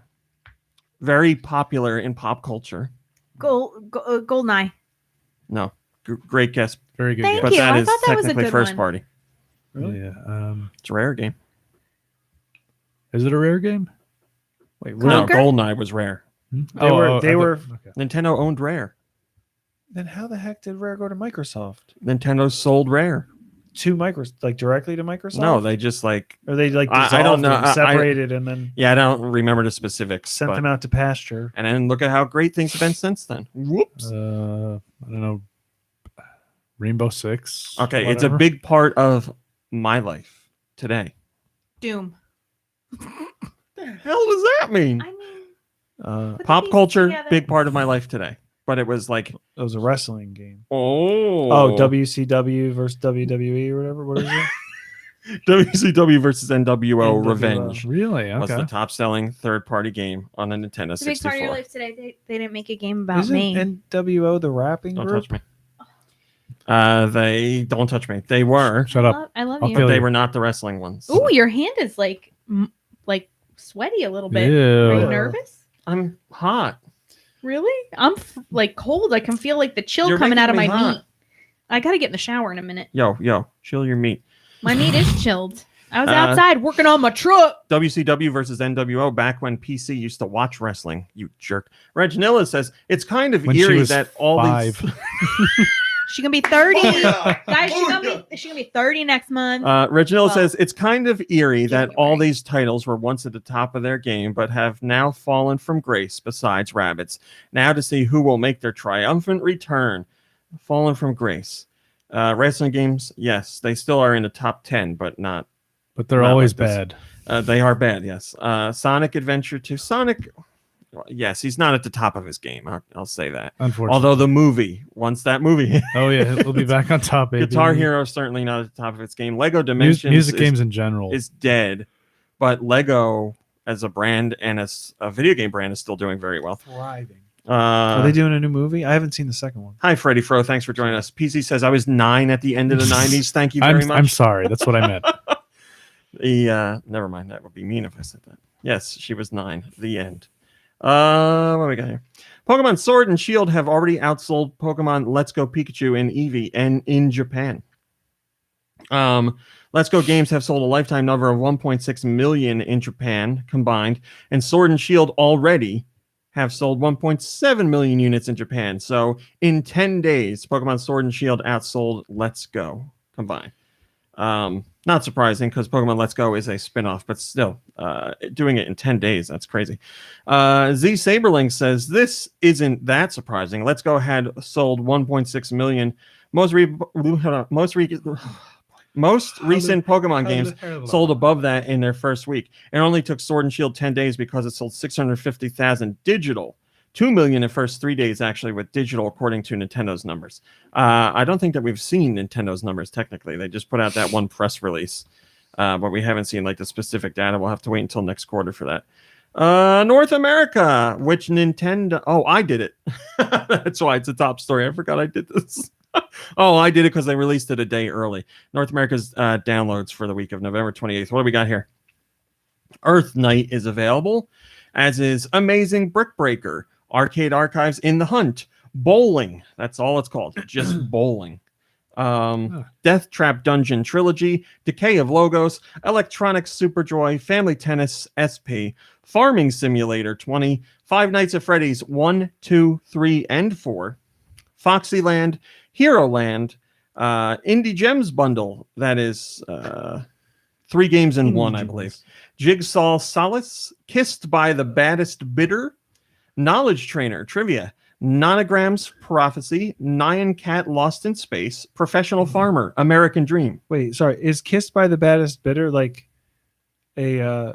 Very popular in pop culture. Goldeneye. No, great guess. Very good. Thank guess. But you. that I is thought that was a technically good first one. party. Really? Yeah. It's a rare game. Is it a rare game? Wait, No, Conker? Goldeneye was rare. They were- they were- Okay. Nintendo owned Rare. then how the heck did Rare go to Microsoft? Nintendo sold Rare. To Microsoft, like directly to Microsoft? No, they just like, or they like I dissolved don't know. them, separated, and then yeah, I don't remember the specifics. sent but- them out to pasture. And then look at how great things have been since then. Whoops. I don't know. Rainbow Six. Okay, it's a whatever. big part of my life today. Doom. What the hell does that mean? I mean, put the Pop pieces culture, together. big part of my life today. But it was like, It was a wrestling game. oh, WCW versus WWE or whatever. What is it? WCW versus NWO NWO. Revenge Really? was Okay. the top-selling third-party game on the Nintendo it's a big 64. part of your life today. They didn't make a game about Isn't me. NWO the rapping Don't group? touch me. They don't touch me. They were, Shut up. I love I'll you. kill but they you. were not the wrestling ones. Ooh, your hand is like sweaty a little bit. Ew. Are you Yeah. nervous? I'm hot. Really? I'm like cold. I can feel like the chill You're coming out of my making me hot. meat. I gotta get in the shower in a minute. Yo, chill your meat. My meat is chilled. I was Uh, outside working on my truck. WCW versus NWO back when PC used to watch wrestling. You jerk. Reginilla says it's kind of When she eerie was that all 5. these. She's gonna be 30. Oh, Guys, she's gonna be 30 next month. Reginald Well, says it's kind of eerie that all January. these titles were once at the top of their game, but have now fallen from grace. Besides Rabbids, now to see who will make their triumphant return. Fallen from grace. Wrestling games, yes, they still are in the top 10, but not. But they're Not always like this. bad. They are bad. Yes. Sonic Adventure 2. Sonic. Yes, he's not at the top of his game. I'll say that. Unfortunately. Although the movie, once that movie, Oh yeah, we'll be back on top. Baby. Guitar Hero is certainly not at the top of its game. Lego Dimensions Music is, games in general. is dead, but Lego as a brand and as a video game brand is still doing very well. Thriving. Are they doing a new movie? I haven't seen the second one. Hi, Freddie Fro. Thanks for joining us. PC says I was 9 at the end of the 90s. Thank you very much. I'm sorry. That's what I meant. Never mind. That would be mean if I said that. Yes, she was 9. The end. What do we got here? Pokemon Sword and Shield have already outsold Pokemon Let's Go Pikachu and Eevee and in Japan. Let's Go games have sold a lifetime number of 1.6 million in Japan combined, and Sword and Shield already have sold 1.7 million units in Japan. So in 10 days, Pokemon Sword and Shield outsold Let's Go combined. Not surprising because Pokemon Let's Go is a spin-off, but still, doing it in 10 days, that's crazy. Z Saberling says, this isn't that surprising. Let's Go had sold 1.6 million. Most recent Pokemon games sold above that in their first week. It only took Sword and Shield 10 days because it sold 650,000 digital. 2 million in the first 3 days, actually, with digital, according to Nintendo's numbers. I don't think that we've seen Nintendo's numbers, technically. They just put out that one press release, but we haven't seen like the specific data. We'll have to wait until next quarter for that. North America, which Nintendo... Oh, I did it. That's why it's a top story. I forgot I did this. Oh, I did it because they released it a day early. North America's downloads for the week of November 28th. What do we got here? Earth Knight is available, as is Amazing Brick Breaker, Arcade Archives in the Hunt, Bowling. That's all it's called. Just Bowling. Death Trap Dungeon Trilogy, Decay of Logos, Electronic Superjoy, Family Tennis SP, Farming Simulator 20, Five Nights at Freddy's 1, 2, 3, and 4, Foxyland, Hero Land, Indie Gems Bundle. That is 3 games in 1, I believe. Jigsaw Solace, Kissed by the Baddest Bidder, Knowledge Trainer, Trivia, Nonograms, Prophecy, Nyan Cat Lost in Space, Professional Farmer, American Dream. Wait, sorry. Is Kissed by the Baddest Bidder like a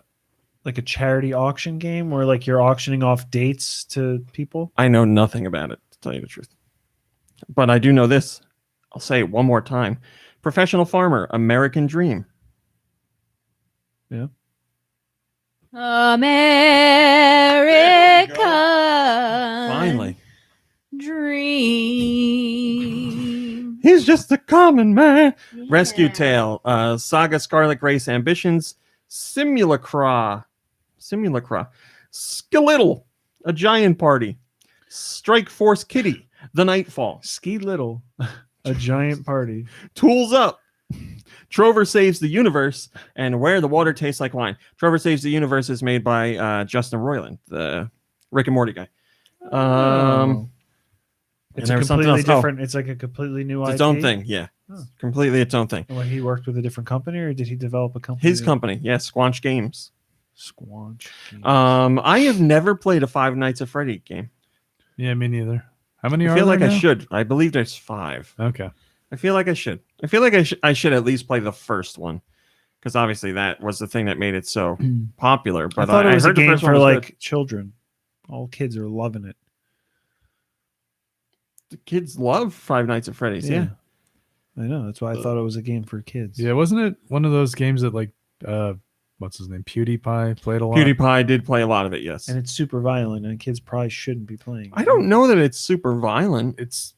charity auction game where like you're auctioning off dates to people? I know nothing about it, to tell you the truth. But I do know this. I'll say it one more time. Professional Farmer, American Dream. America. Finally. Dream. He's just a common man. Yeah. Rescue Tale. Saga Scarlet Grace Ambitions. Simulacra. Skeletal. A Giant Party. Strike Force Kitty. The Nightfall. Ski Little, a giant party. Tools Up. Trover Saves the Universe, and Where the Water Tastes Like Wine. Trover Saves the Universe is made by Justin Roiland, the Rick and Morty guy. It's and a there was something completely else. different. It's like a completely new It's IP. its own thing, yeah. Oh. Completely its own thing. Well, he worked with a different company, or did he develop a company? His company, yeah, Squanch Games. Squanch. I have never played a Five Nights at Freddy game. Yeah, me neither. How many I are feel there like I now? should. I believe there's 5. Okay. I feel like I should. I feel like I should at least play the first one, because obviously that was the thing that made it so popular. I But thought it was a heard the game first one for was like good. children. All kids are loving it. The kids love Five Nights at Freddy's. Yeah. I know. That's why I thought it was a game for kids. Yeah, wasn't it one of those games that like what's his name? PewDiePie played a lot? PewDiePie did play a lot of it. Yes. And it's super violent, and kids probably shouldn't be playing. I don't know that it's super violent. It's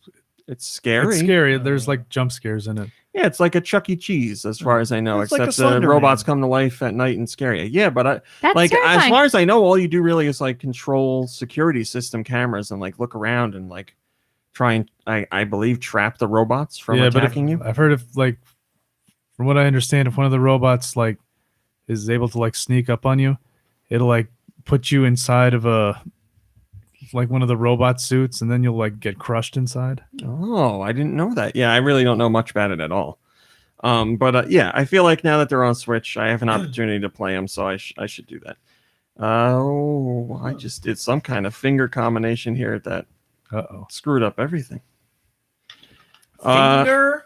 scary. It's scary. There's like jump scares in it. Yeah, it's like a Chuck E. Cheese, as far as I know, It's like except a the Slender robots Man. come to life at night and scare you. Yeah, but That's like as terrifying. far as I know, all you do really is like control security system cameras and like look around and like try and I believe trap the robots from attacking you. I've heard if like from what I understand, if one of the robots like is able to like sneak up on you, it'll like put you inside of a like one of the robot suits, and then you'll like get crushed inside. Oh, I didn't know that. Yeah, I really don't know much about it at all. But yeah, I feel like now that they're on Switch, I have an opportunity to play them, so I should do that. Oh, I just did some kind of finger combination here that screwed up everything. Finger.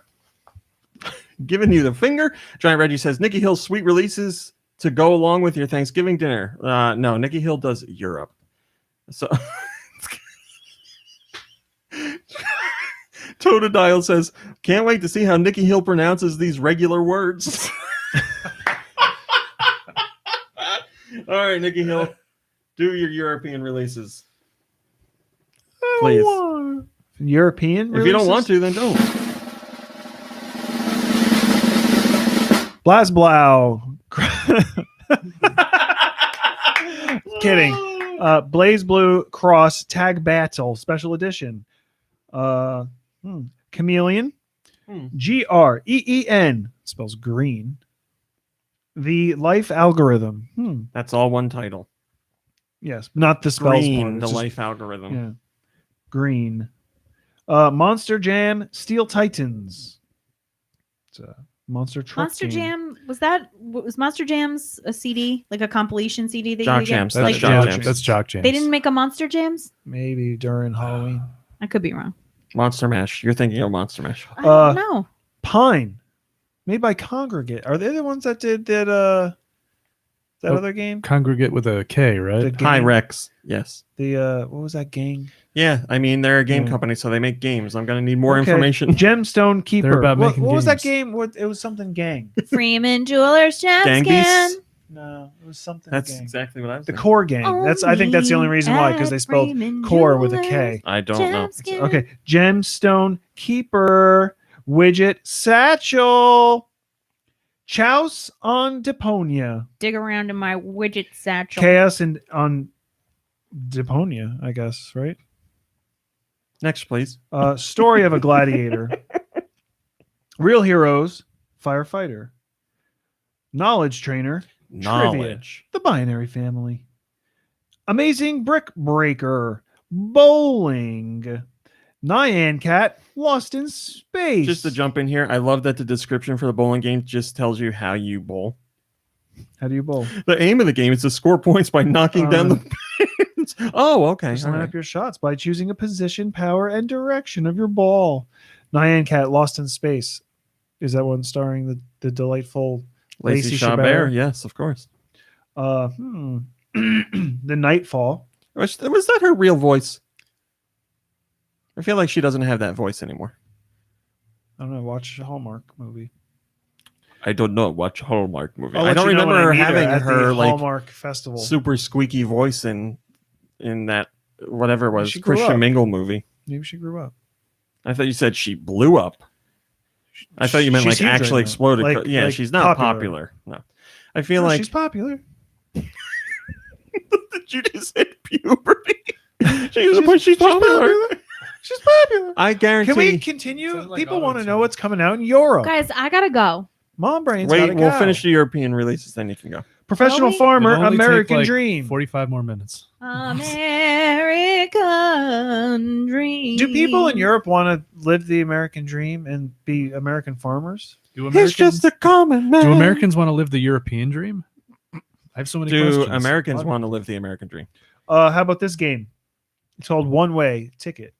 Giving you the finger. Giant Reggie says Nikki Hill's sweet releases to go along with your Thanksgiving dinner. No, Nikki Hill does Europe. So Totodile says, can't wait to see how Nikki Hill pronounces these regular words. All right, Nikki Hill, do your European releases. Please. European. If you don't want to, then don't. Blazblow. Kidding. Blaze Blue Cross Tag Battle Special Edition. Chameleon. Green. Spells green. The Life Algorithm. That's all one title. Yes, not the spells Green, part. the It's just- Life Algorithm. Yeah. Green. Monster Jam Steel Titans. It's a monster truck Monster game. Jam was Monster Jam's a CD, like a compilation CD that Jock you get? Jams, That's, Like, Like, Jock Jock, Jams. that's Jock Jams. they didn't make a Monster Jams? Maybe during Halloween. I could be wrong. Monster Mash. You're thinking of Monster Mash. I don't know. Pine. Made by Congregate. Are they the ones that did that Oh. other game? Congregate with a K, right? The Hi, gang- Rex. Yes. The what was that gang? Yeah, I mean, they're a game Yeah. company, so they make games. I'm going to need more Okay. information. Gemstone Keeper. They're about what making was that games. game? What it was something gang. Freeman Jewelers Gang Gemskin. Beasts? No, it was something That's gang. exactly what I was The thinking. Core gang. I think that's the only reason why, because they spelled core with a K. I don't know. Okay. Gemstone Keeper. Widget Satchel. Chouse on Deponia. Dig around in my widget satchel. Chaos and on Deponia, I guess, right? Next, please. Story of a Gladiator. Real Heroes. Firefighter. Knowledge Trainer. Knowledge. The Binary Family. Amazing Brick Breaker. Bowling. Nyan Cat. Lost in Space. Just to jump in here, I love that the description for the bowling game just tells you how you bowl. How do you bowl? The aim of the game is to score points by knocking down the pins. Oh, okay. Just all line right. up your shots by choosing a position, power, and direction of your ball. Nyan Cat. Lost in Space. Is that one starring the delightful Lacey Lacey Chabert. Chabert? Yes, of course. The Nightfall. Was that her real voice? I feel like she doesn't have that voice anymore. I don't know. Watch a Hallmark movie. I don't know. Watch Hallmark movie. I'll I let don't you know remember when I her meet having at her the like Hallmark festival. super squeaky voice in that whatever it was, She grew Christian up. Mingle movie. Maybe she grew up. I thought you said she blew up. I thought you meant She's like huge right actually now. exploded. Like- Yeah, like she's not popular. popular. No, I feel No, like she's popular. did you just hit puberty? She's popular. She's popular. I guarantee. Can we continue? Sounds like People want to auto-tune. know what's coming out in Europe. Guys, I gotta go. Mom brains. Wait, gotta we'll go. finish the European releases, then you can go. Professional Will we? farmer, It'll only take, American like, dream. 45 more minutes. American dream. Do people in Europe want to live the American dream and be American farmers? Do He's Americans, just a common man. do Americans want to live the European dream? I have so many Do questions. Americans want to live the American dream? How about this game? It's called One Way Ticket.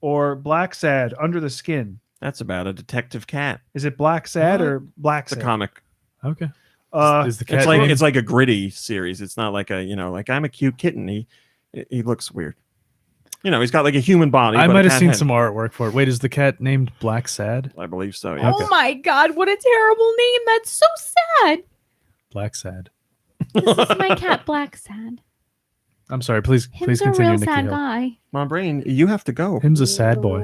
Or Black Sad, Under the Skin. That's about a detective cat. Is it Black Sad or Black It's a Sad? comic. Okay. Is the cat It's like named- it's like a gritty series. It's not like a like I'm a cute kitten. He looks weird. He's got like a human body. I but a might have cat seen head. some artwork for it. Wait, is the cat named Black Sad? I believe so. Yeah. Oh my god, what a terrible name. That's so sad. Black Sad. This is my cat, Black Sad. I'm sorry. Please Him's a continue, real Nikki sad Hill. guy. Mom Brain, you have to go. Him's a sad boy.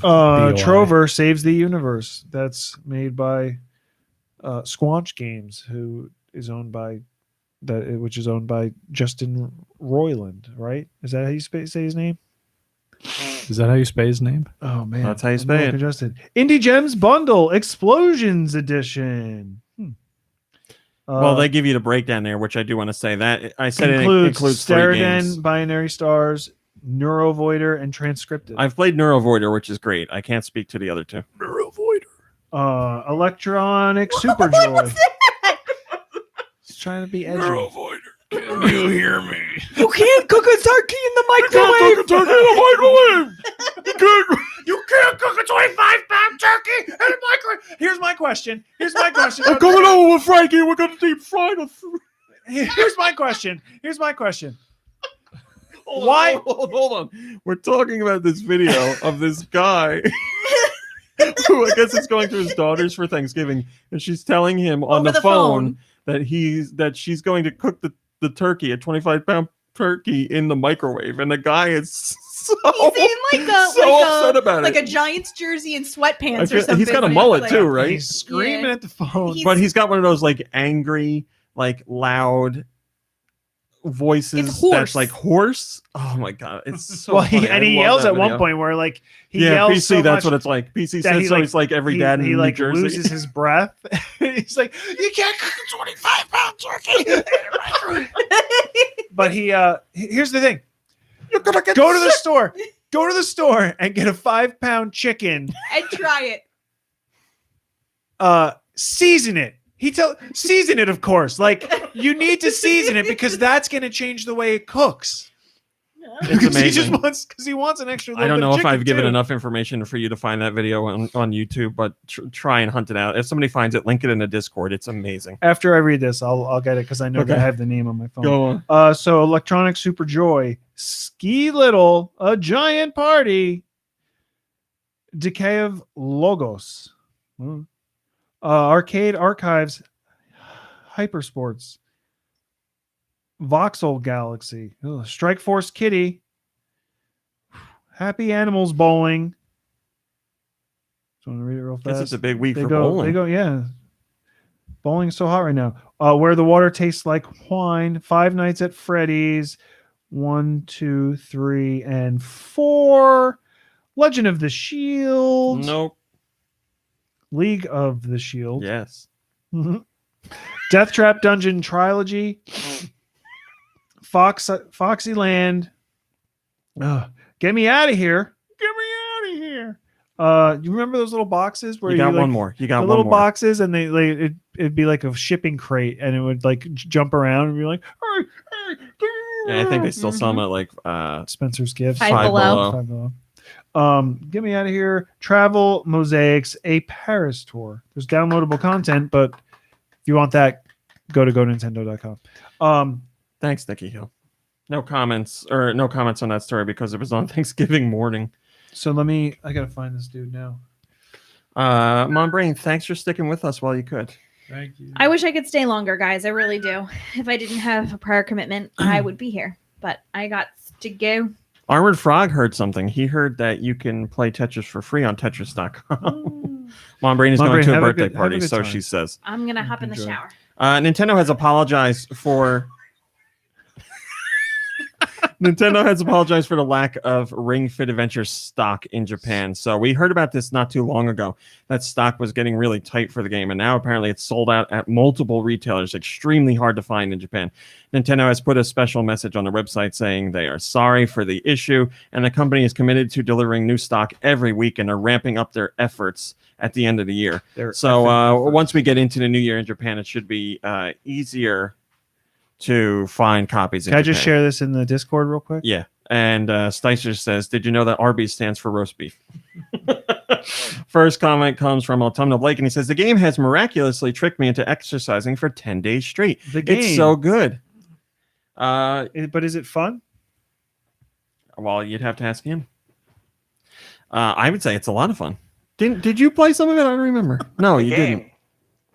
BOI. Trover Saves the Universe. That's made by Squanch Games, which is owned by Justin Roiland, right? Is that how you say his name? Is that how you spell his name? Oh man, That's how you I'm spell it. Justin. Indie Gems Bundle Explosions Edition. Well, they give you the breakdown there, which I do want to say that I said includes, it includes 3 games. Steriden, Binary Stars, Neurovoider, and Transcripted. I've played Neurovoider, which is great. I can't speak to the other 2. Electronic Superjoy. He's trying to be edgy. Can you hear me? You can't cook a turkey in the microwave. You can't cook a 25-pound turkey in a microwave. Here's my question. I'm coming over with Frankie. We're gonna deep fry the food. Here's my question. Why? Hold on. We're talking about this video of this guy who I guess is going to his daughter's for Thanksgiving, and she's telling him on Over the the phone phone. that she's going to cook the turkey, a 25-pound turkey, in the microwave, and the guy is so He's in upset about like it. a Giants jersey and I sweatpants or feel- something. he's got a Like, mullet like- too, right? He's screaming Yeah. at the phone. He's- But he's got one of those like angry, like loud voices It's hoarse. that's like hoarse. Oh my god, it's so well, funny. I he love yells that at one video. point where like he yeah, yells PC. so That's much what it's like. PC that says he, so. like- It's like every he, dad in he New like Jersey. loses his breath. He's like, you can't cook a 25-pound turkey. But here's the thing. You're gonna get Go to the store. Go to the store and get a 5-pound chicken. And try it. Season it. Season it, of course. Like you need to season it because that's going to change the way it cooks. It's amazing. Because he wants an extra. I Little don't bit know of if I've chicken, given too. enough information for you to find that video on YouTube, but try and hunt it out. If somebody finds it, link it in the Discord. It's amazing. After I read this, I'll get it because I know that Okay. I have the name on my phone. Go on. So Electronic Super Joy, Ski Little, A Giant Party, Decay of Logos, Arcade Archives, Hypersports, Voxel Galaxy, Strike Force Kitty, Happy Animals Bowling. So I'm gonna read it real fast. Guess it's a big week They for go, bowling. yeah. Bowling's so hot right now. Where the Water Tastes Like Wine, Five Nights at Freddy's, 1, 2, 3, and 4. Legend of the Shield. Nope. League of the Shield. Yes. Death Trap Dungeon Trilogy. Foxy Land. Get me out of here. Get me out of here. You remember those little boxes where You got like, one more. You got the one little more. boxes, and it'd be like a shipping crate, and it would like jump around and be like, hey, Yeah, I think they still sell them at like Spencer's Gifts. Five Below. Five Below. Get me out of here. Travel Mosaics, a Paris tour. There's downloadable content, but if you want that, go to GoNintendo.com. Thanks, Nikki Hill. No comments on that story because it was on Thanksgiving morning. So I gotta find this dude now. Mom Brain, thanks for sticking with us while you could. Thank you. I wish I could stay longer, guys. I really do. If I didn't have a prior commitment, I would be here. but I got to go. Armored Frog heard something. He heard that you can play Tetris for free on Tetris.com. Mom Brain is Mom going Brain, to a have a birthday good- have a party, good so time. she says. I'm gonna hop in the Enjoy. shower. Nintendo has apologized for the lack of Ring Fit Adventure stock in Japan. So we heard about this not too long ago. That stock was getting really tight for the game, and now apparently it's sold out at multiple retailers. Extremely hard to find in Japan. Nintendo has put a special message on their website saying they are sorry for the issue, and the company is committed to delivering new stock every week, and are ramping up their efforts at the end of the year. So once we get into the new year in Japan, it should be easier to find copies. Can I just share this in the Discord real quick? Yeah. And Sticer says, did you know that Arby's stands for roast beef? First comment comes from Autumnal Blake, and he says, the game has miraculously tricked me into exercising for 10 days straight. The game. It's so good. But is it fun? Well, you'd have to ask him. I would say it's a lot of fun. Did you play some of it? I don't remember. No, The you game didn't.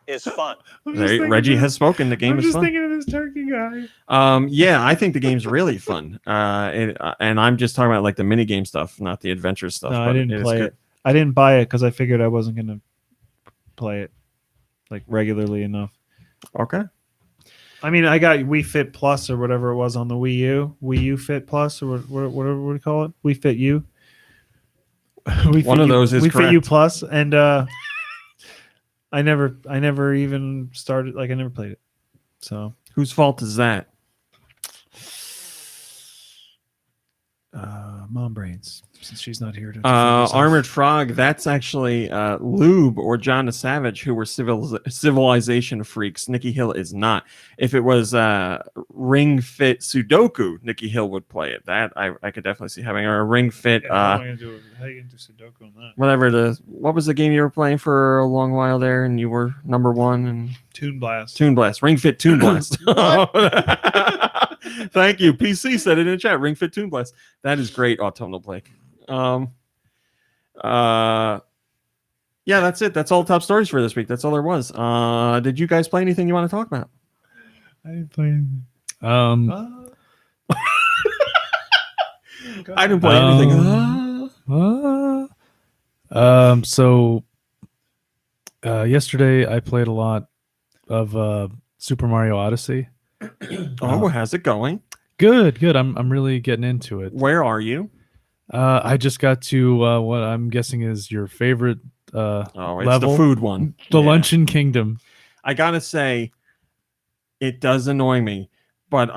is fun. Reggie has spoken. The game I'm is just fun. thinking of this turkey guy. Yeah, I think the game's really fun. And I'm just talking about like the mini game stuff, not the adventure stuff. No, but I didn't is play good. it. I didn't buy it because I figured I wasn't going to play it like regularly enough. Okay. I mean, I got Wii Fit Plus or whatever it was on the Wii U Fit Plus or whatever do you call it? Wii Fit U. One of those is Wii Fit U correct. Plus, and I never even started. Like I never played it. So Whose fault is that? Mom Brains, since she's not here to defend herself. Armored Frog, that's actually Lube or John the Savage, who were civilization freaks. Nikki Hill is not. If it was Ring Fit Sudoku, Nikki Hill would play it. That I could definitely see having, or a Ring Fit How are you gonna do Sudoku on that? whatever what was the game you were playing for a long while there, and you were number one and Toon Blast. Toon Blast, Ring Fit Toon Blast. Thank you. PC said it in chat. Ring Fit Toon Blast. That is great, Autumnal Blake. Yeah, that's it. That's all top stories for this week. That's all there was. Did you guys play anything you want to talk about? I didn't play anything. I didn't play anything. So yesterday I played a lot of Super Mario Odyssey. How's it going? Good. I'm really getting into it. Where are you? I just got to what I'm guessing is your favorite It's level, the food one. the Yeah. Luncheon Kingdom. I gotta say, it does annoy me, but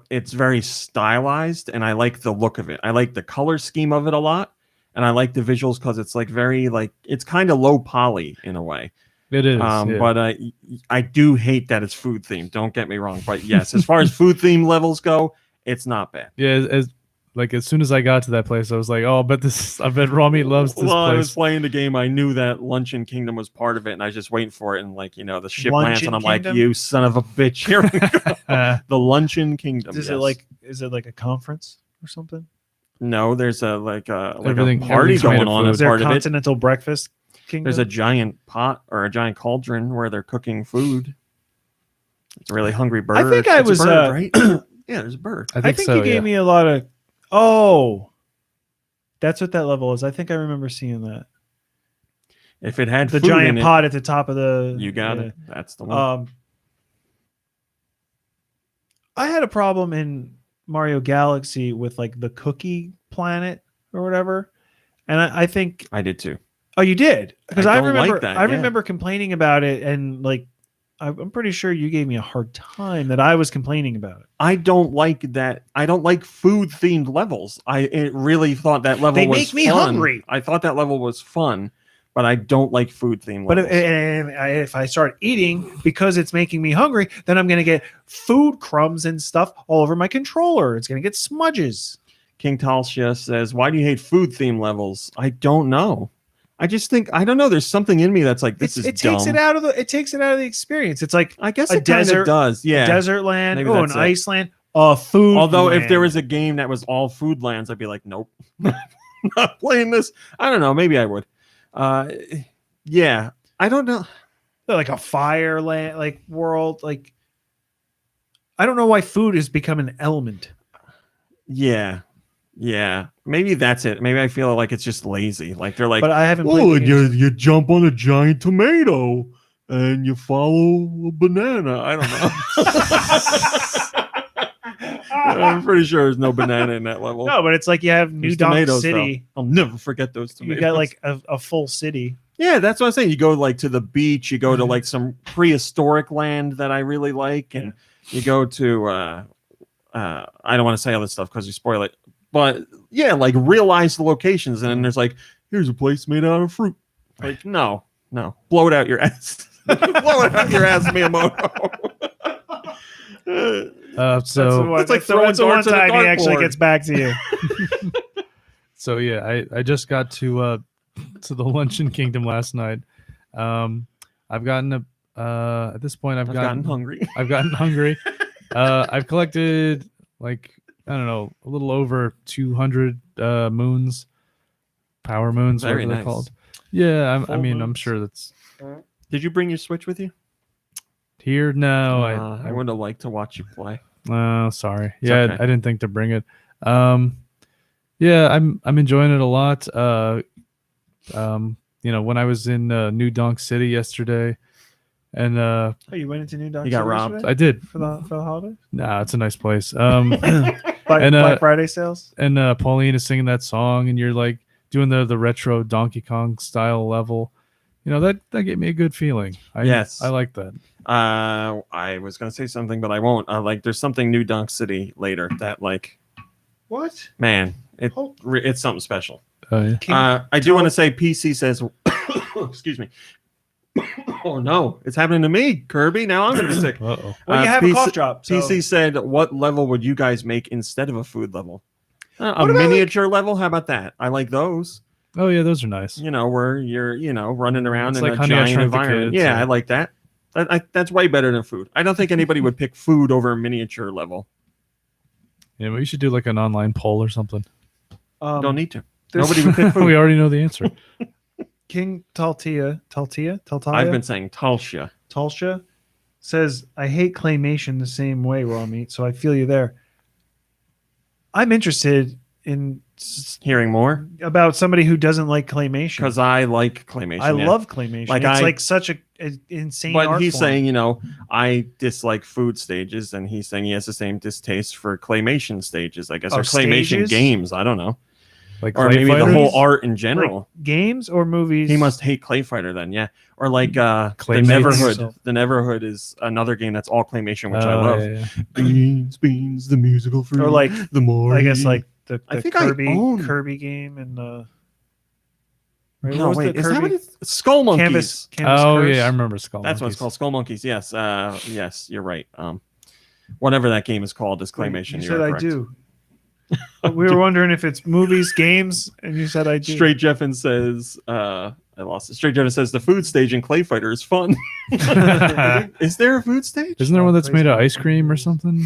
it's very stylized, and I like the look of it. I like the color scheme of it a lot, and I like the visuals because it's like very it's kind of low poly in a way. It is. Yeah. But I do hate that it's food themed. Don't get me wrong, but yes, as far as food theme levels go, it's not bad. Yeah, as soon as I got to that place, I was like, "Oh, I bet Rami loves this Well, I was place." playing the game. I knew that Luncheon Kingdom was part of it, and I was just waiting for it. And the ship lands, Luncheon and I'm Kingdom? like, "You son of a bitch!" Here we go. The Luncheon Kingdom. Is yes. it like a conference or something? No, there's a Everything- party everything's made going of on food. as Is there a part of it. continental breakfast kingdom? There's a giant pot or a giant cauldron where they're cooking food. It's a really hungry bird. I think I It's a was, bird, right? Yeah, there's a bird. I I think think so. you gave me a lot of. Oh, that's what that level is. I think I remember seeing that. If it had The food giant in pot at the top of the. it, you got yeah. it. That's the one. I had a problem in Mario Galaxy with like the cookie planet or whatever, and I think. I did too. Oh, you did? Because I I don't remember. like that, I yeah. remember complaining about it, and like, I'm pretty sure you gave me a hard time that I was complaining about it. I don't like that. I don't like food themed levels. I really thought that level They was make me fun. hungry. I thought that level was fun, but I don't like food themed But levels. if I start eating because it's making me hungry, then I'm going to get food crumbs and stuff all over my controller. It's going to get smudges. King Talshia says, "Why do you hate food theme levels?" I don't know. I just think I don't know. There's something in me that's like this is It dumb. takes it out of the experience. It's like I guess a it kind desert- of does. Yeah. desert land, maybe an that's it. Iceland, a food. Although if there land. was a game that was all food lands, I'd be like, nope, not playing this. I don't know. Maybe I would. Yeah, I don't know. like a fire land, like world, like I don't know why food has become an element. Yeah. Yeah. Maybe that's it. Maybe I feel like it's just lazy. Like they're like, But I haven't played oh, the and games. you jump on a giant tomato and you follow a banana. I don't know. I'm pretty sure there's no banana in that level. No, but it's like you have New There's Donk tomatoes, City. though. I'll never forget those tomatoes. You got like a full city. yeah, that's what I'm saying. You go like to the beach, you go to like some prehistoric land that I really like, and you go to I don't want to say all this stuff because you spoil it, but yeah, like realize the locations, and then there's like, here's a place made out of fruit. Like, no, blow it out your ass. Blow it out your ass, Miyamoto. So That's like throwing that's the one darts at a time he actually dartboard. gets back to you. So yeah, I just got to the Luncheon Kingdom last night. I've gotten at this point I've gotten hungry. I've gotten hungry. I've collected like I don't know a little over 200 moons, power moons, Very whatever they're nice. called. Yeah, I Full mean I'm moons. sure that's Did you bring your Switch with you? here. No, I would have liked to watch you play. Oh, sorry. Yeah, okay. I didn't think to bring it. Yeah, I'm enjoying it a lot. When I was in New Donk City yesterday, and Oh, you went into New Donk You got City robbed. yesterday I did. for the holiday. Nah, it's a nice place. Black Friday sales. And Pauline is singing that song, and you're like doing the retro Donkey Kong style level. You know that gave me a good feeling. Yes. I like that. I was gonna say something, but I won't. Like, there's something New Donk City later that, like, What? man, Oh. it's something special. Oh yeah. I do want to say PC says, excuse me. Oh no, it's happening to me, Kirby. Now I'm gonna be sick. Uh-oh. Well, you have a cough drop. So. PC said, "What level would you guys make instead of a food level? A What about, miniature level? How about that? I like those. Oh yeah, those are nice. You know, where you're, running around It's in like a Honey, I giant Shrunk the environment. Kids, Yeah, or- I like that. That's way better than food. I don't think anybody would pick food over a miniature level. Yeah, we should do like an online poll or something. Don't need to. there's- Nobody would pick food. We already know the answer. King Taltia, I've been saying Talsha. Talsha says, I hate claymation the same way, Raw Meat, so I feel you there. I'm interested in Hearing more about somebody who doesn't like claymation. because I like claymation. I yeah. love claymation. Like, it's I- like such an insane But art he's form. saying, I dislike food stages, and he's saying he has the same distaste for claymation stages, I guess, Oh, or claymation stages? games. I don't know. Like Or Clay maybe the Fighters? whole art in general. Like games or movies. He must hate Clay Fighter then, yeah. Or like the Claymates. Neverhood. The Neverhood is another game that's all claymation, which I Oh, love. yeah, yeah. Beans, the musical fruit. Or like, the more. I guess like the I think I own- Kirby game and right, No, what was wait, the is that Kirby? what it's? Skull Monkeys. Canvas Oh Curse? yeah, I remember Skull That's what Monkeys. it's called. Skull Monkeys. Yes. Yes, you're right. Whatever that game is called is claymation. You You're said I correct. do. We were wondering if it's movies, games, and you said I do. Straight Jeffin says, I lost it. Straight Jeffin says the food stage in Clay Fighter is fun. Is there a food stage? Isn't there one that's made of ice cream or something?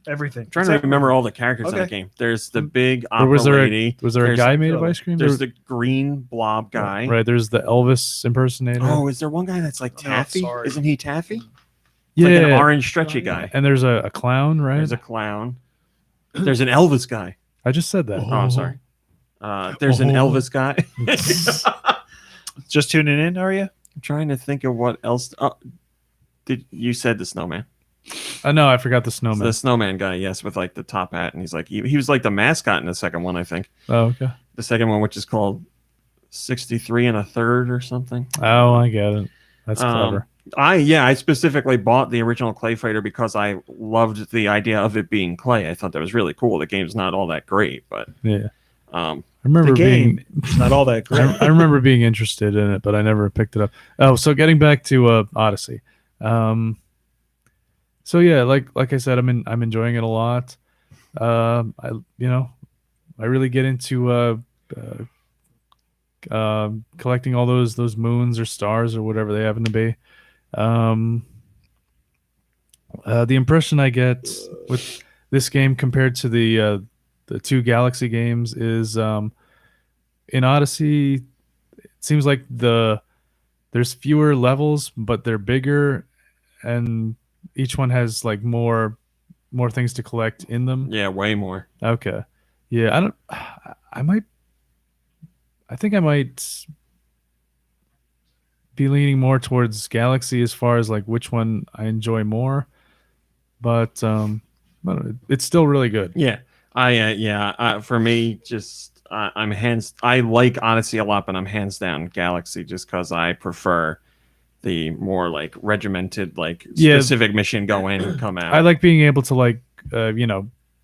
Everything. I'm trying to remember all the characters in the Okay. game. There's the big Or opera was there lady. a There's- guy made of ice cream? There's the green blob guy. Right, there's the Elvis impersonator. Oh, is there one guy that's like No, Taffy? sorry. Isn't he Taffy? It's yeah, like an orange stretchy guy. and there's a clown, right? There's a clown. There's an Elvis guy. I just said that. Oh, I'm sorry. There's an Elvis guy. Just tuning in, are you? I'm trying to think of what else. You said the snowman? No, I forgot the snowman. The snowman guy, yes, with like the top hat, and he's like he was like the mascot in the second one, I think. Oh, okay. The second one, which is called 63 1/3 or something. Oh, I get it. That's clever. I specifically bought the original Clay Fighter because I loved the idea of it being clay. I thought that was really cool. The game's not all that great, but Yeah. um, I remember The game. being It's not all that great. I remember being interested in it, but I never picked it up. Oh, so getting back to Odyssey. So yeah, like I said, I'm enjoying it a lot. I really get into collecting all those moons or stars or whatever they happen to be. The impression I get with this game compared to the two Galaxy games is in Odyssey, it seems like there's fewer levels, but they're bigger, and each one has like more more things to collect in them. Yeah, way more. Okay. Yeah, I think I might be leaning more towards Galaxy as far as like which one I enjoy more. But it's still really good. Yeah. For me, just I like Odyssey a lot, but I'm hands down Galaxy just because I prefer the more like regimented, like Yeah. specific mission go in and come out. I like being able to like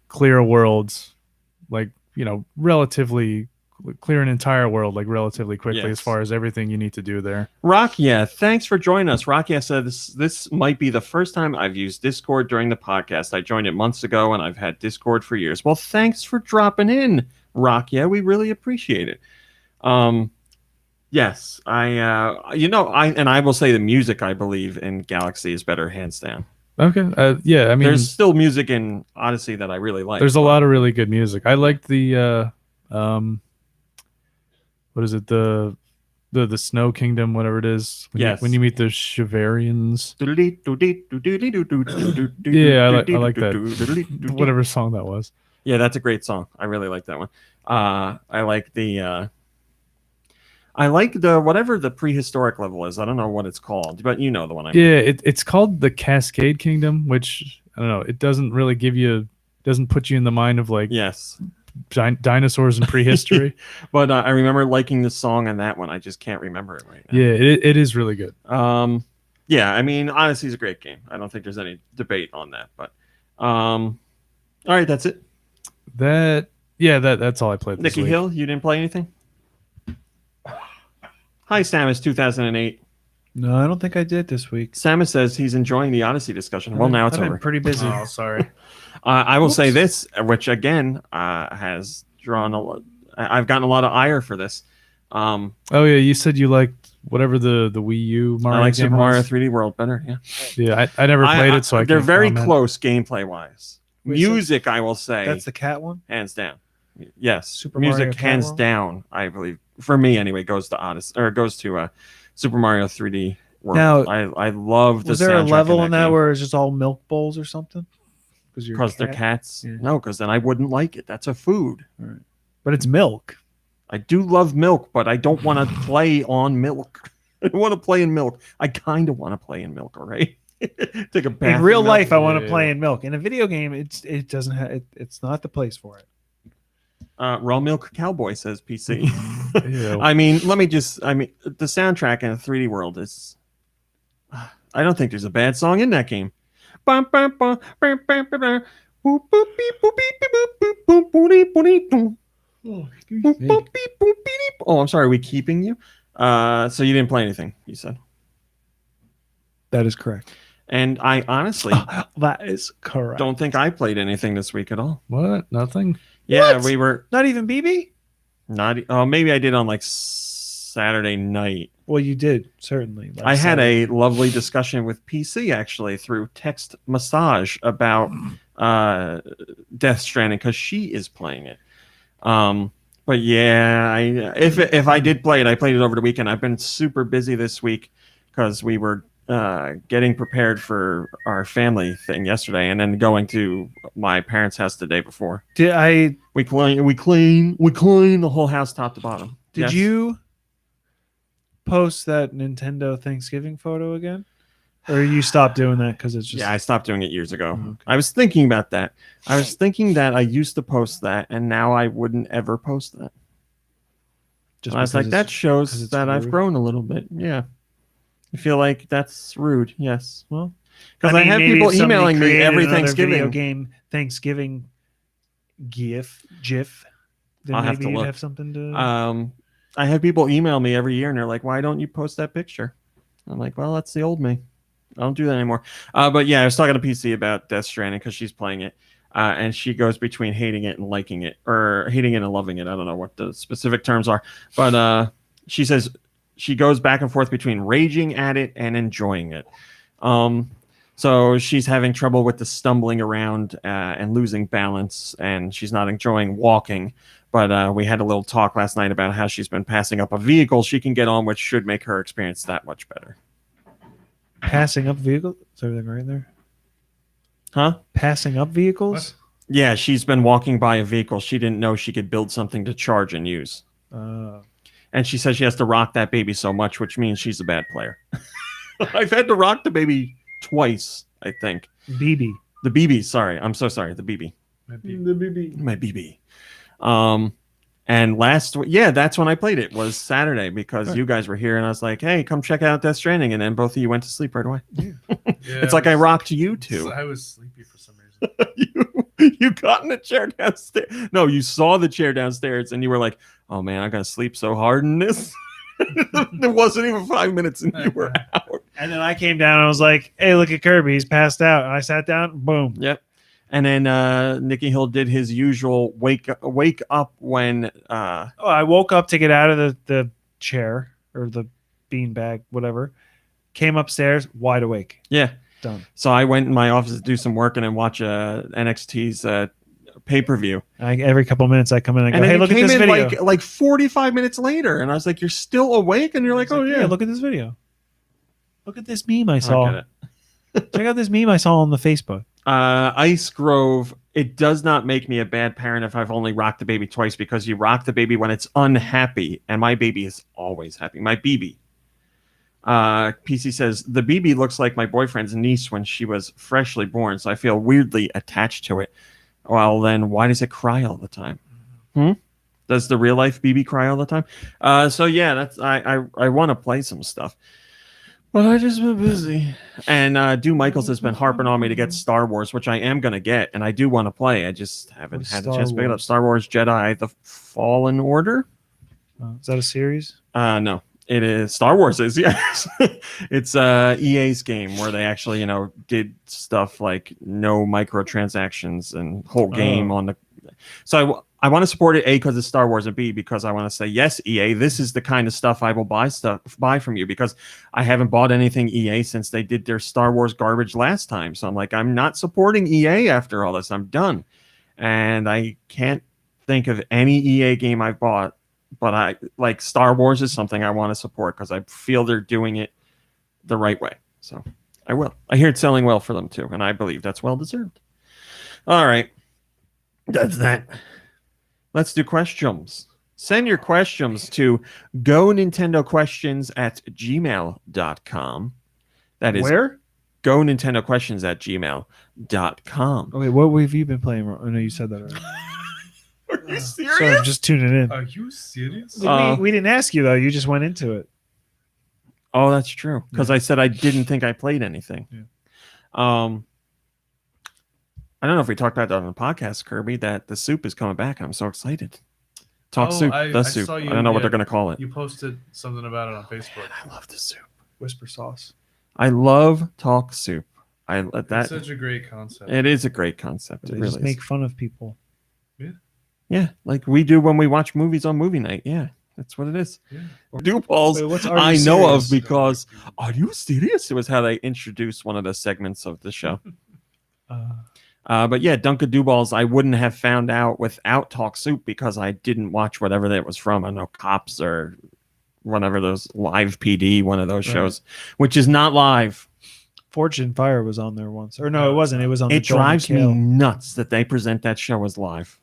clear a world, like relatively clear an entire world like relatively quickly Yes. as far as everything you need to do there. Rakia, thanks for joining us. Rakia said this might be the first time I've used Discord during the podcast. I joined it months ago and I've had Discord for years. Well, thanks for dropping in, Rakia. We really appreciate it. Yes, I will say the music I believe in Galaxy is better hands down. Okay. Yeah, I mean There's still music in Odyssey that I really like. there's a lot of really good music. I like the what is it, the Snow Kingdom, whatever it is. When you meet the Shivarians. Yeah, I like that. Whatever song that was. Yeah, that's a great song. I really like that one. I like the whatever the prehistoric level is. I don't know what it's called, but you know the one I mean. Yeah, it's called the Cascade Kingdom, which I don't know. It doesn't really doesn't put you in the mind of like Yes. Dinosaurs and prehistory. But I remember liking the song on that one. I just can't remember it right now. Yeah, it is really good. Yeah, I mean, Odyssey's a great game. I don't think there's any debate on that. But all right, that's it. That's all I played this Nikki week. Hill, you didn't play anything? Hi, Samus 2008. No, I don't think I did this week. Samus says he's enjoying the Odyssey discussion. Well, now it's I've been over. pretty busy. Oh, sorry. I will say this, which again has drawn a lot. I've gotten a lot of ire for this. Oh yeah, you said you liked whatever the Wii U Mario. I like game Super Mario was? 3D World better. Yeah, Yeah, I never played it, so I they're can't very comment. close gameplay wise. Wait, so Music, I will say, That's the cat one? hands down. Yes, Super music Mario Cat hands World? down. I believe for me anyway goes to Odyssey or goes to Super Mario 3D World. Now, I love the Was there a soundtrack level in that game. where it's just all milk bowls or something? Because they're cats? Yeah. No, because then I wouldn't like it. That's a food. But it's milk. I do love milk, but I don't want to play on milk. I don't want to play in milk. I kind of want to play in milk, all right? Take a bath. In real in milk. life, I want to Yeah. play in milk. In a video game, it doesn't have. It's not the place for it. Raw Milk Cowboy says PC. Ew. I mean, the soundtrack in a 3D World is. I don't think there's a bad song in that game. Oh, I'm sorry. Are we keeping you? So you didn't play anything, you said. That is correct. And I honestly That is correct. don't think I played anything this week at all. What? Nothing? Yeah, What? we were Not even BB? not. Oh, maybe I did on like Saturday night. Well, you did, certainly. I had a lovely discussion with PC actually through text massage about Death Stranding because she is playing it. But yeah, if I did play it, I played it over the weekend. I've been super busy this week because we were getting prepared for our family thing yesterday, and then going to my parents' house the day before. We clean the whole house top to bottom. Did Yes. you post that Nintendo Thanksgiving photo again? Or you stopped doing that because it's just Yeah, I stopped doing it years ago. Okay. I was thinking about that. I was thinking that I used to post that, and now I wouldn't ever post that. just And I was because like, that it's- shows 'cause it's that I've rude? grown a little bit. Yeah. I feel like that's rude. Yes. Well, because I, mean, have maybe people if somebody emailing me created every another Thanksgiving. video game Thanksgiving GIF, then I'll have maybe to you'd look. have something to. I have people email me every year, and they're like, "Why don't you post that picture?" I'm like, "Well, that's the old me. I don't do that anymore." But yeah, I was talking to PC about Death Stranding because she's playing it, and she goes between hating it and liking it, or hating it and loving it. I don't know what the specific terms are, but she says she goes back and forth between raging at it and enjoying it. So she's having trouble with the stumbling around and losing balance, and she's not enjoying walking. But we had a little talk last night about how she's been passing up a vehicle she can get on, which should make her experience that much better. Passing up vehicle? Is everything right there? Huh? Passing up vehicles? Yeah, she's been walking by a vehicle. She didn't know she could build something to charge and use. And she says she has to rock that baby so much, which means she's a bad player. I've had to rock the baby twice, I think. BB. The BB, sorry. I'm so sorry. The BB. My BB. My BB. And that's when I played it, was Saturday, because you guys were here and I was like, hey, come check out Death Stranding. And then both of you went to sleep right away. Yeah, It's like I rocked you two. I was sleepy for some reason. you got in the chair downstairs. No, you saw the chair downstairs and you were like, oh man, I gotta sleep so hard in this. There wasn't even 5 minutes and you were out. And then I came down and I was like, hey, look at Kirby. He's passed out. And I sat down. Boom. Yep. And then Nicky Hill did his usual wake up when I woke up to get out of the chair or the beanbag, whatever. Came upstairs, wide awake. Yeah. Done. So I went in my office to do some work and then watch NXT's pay-per-view. Every couple of minutes I come in and I And go, then hey, you look at came this in video. like 45 minutes later. And I was like, you're still awake? And you're like, oh, yeah. Look at this video. Look at this meme I I saw. get it. Check out this meme I saw on the Facebook. Ice Grove, it does not make me a bad parent if I've only rocked the baby twice, because you rock the baby when it's unhappy, and my baby is always happy. My BB. PC says, the BB looks like my boyfriend's niece when she was freshly born, so I feel weirdly attached to it. Well, then why does it cry all the time? Does the real life BB cry all the time? So yeah, that's I want to play some stuff. But I just been busy. And Do Michaels has been harping on me to get Star Wars, which I am going to get. And I do want to play. I just haven't had the chance to pick it up. Star Wars Jedi The Fallen Order. Is that a series? No. It is. Star Wars is, yes. It's EA's game where they actually, did stuff like no microtransactions and whole game on the... So I want to support it, A, because it's Star Wars, and B, because I want to say, yes, EA, this is the kind of stuff I will buy from you, because I haven't bought anything EA since they did their Star Wars garbage last time. So I'm like, I'm not supporting EA after all this. I'm done. And I can't think of any EA game I've bought, but I like Star Wars is something I want to support because I feel they're doing it the right way. So I will. I hear it's selling well for them too, and I believe that's well deserved. All right. That's that. Let's do questions. Send your questions to GoNintendoQuestions@gmail.com. That is Where? GoNintendoQuestions@gmail.com. Oh, wait, what have you been playing? I know you said that already. Are you serious? Sorry, I'm just tuning in. Are you serious? We didn't ask you, though. You just went into it. Oh, that's true. Because I said I didn't think I played anything. Yeah. I don't know if we talked about that on the podcast, Kirby, that the soup is coming back. I'm so excited. Talk soup, the soup. saw I you- don't know what yeah, they're going to call it. You posted something about it on Facebook. I love the soup. Whisper sauce. I love talk soup. It's That such a great concept. it is a great concept. They It really just is. make fun of people. Yeah, like we do when we watch movies on movie night. Yeah, that's what it is. Yeah. Dupals, Wait, what's Are I You know of Serious? because Are You Serious? It was how they introduced one of the segments of the show. But yeah, Dunkadoodles, I wouldn't have found out without Talk Soup because I didn't watch whatever that was from. I know Cops or whatever those Live PD, one of those Right. shows, which is not live. Fortune Fire was on there once. Or no, it wasn't. It was on It the Joel drives me McHale. nuts that they present that show as live.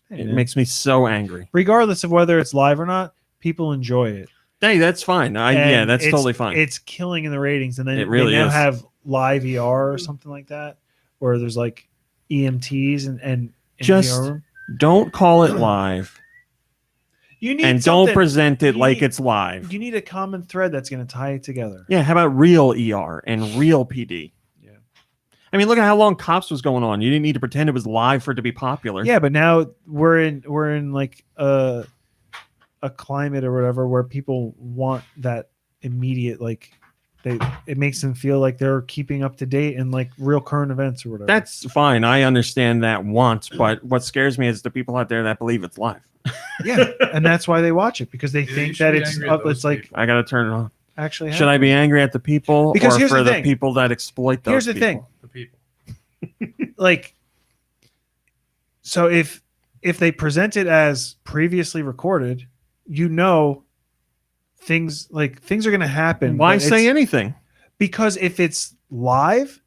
Hey, It man. makes me so angry. Regardless of whether it's live or not, people enjoy it. Hey, that's fine. Yeah, And that's it's- totally fine. It's killing in the ratings. And then It really they now is. have live ER or something like that, where there's like EMTs and in Just the ER room. Don't call it live. You need And don't something- present it you like need- it's live. You need a common thread that's going to tie it together. Yeah, how about real ER and real PD? Yeah. I mean, look at how long Cops was going on. You didn't need to pretend it was live for it to be popular. Yeah, but now we're in like a climate or whatever where people want that immediate it makes them feel like they're keeping up to date and like real current events or whatever. That's fine. I understand that once, but what scares me is the people out there that believe it's live. yeah, and that's why they watch it because they Yeah, you think should that be it's angry at those it's like people. I got to turn it on. actually Should I be angry at the people Because or here's for the the thing. people that exploit those Here's the people? thing. The people. like so if they present it as previously recorded, things are going to happen. Why but say it's- anything? Because if it's live,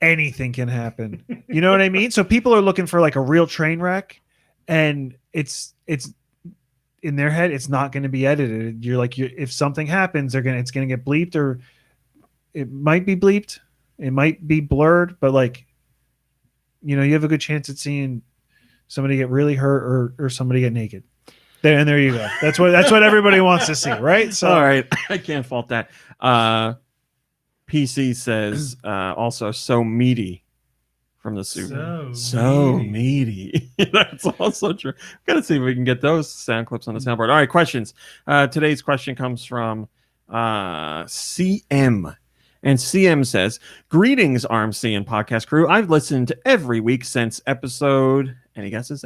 anything can happen. You know what I mean? So people are looking for like a real train wreck, and it's in their head, it's not going to be edited. If something happens, it's going to get bleeped, or it might be bleeped, it might be blurred, but like, you have a good chance at seeing somebody get really hurt or somebody get naked. There you go. That's what everybody wants to see, right? So all right, I can't fault that. PC says also so meaty from the suit. So meaty. That's also true. Gotta see if we can get those sound clips on the soundboard. All right, questions. Today's question comes from CM. And CM says, "Greetings, RMC and podcast crew. I've listened every week since episode..." Any guesses?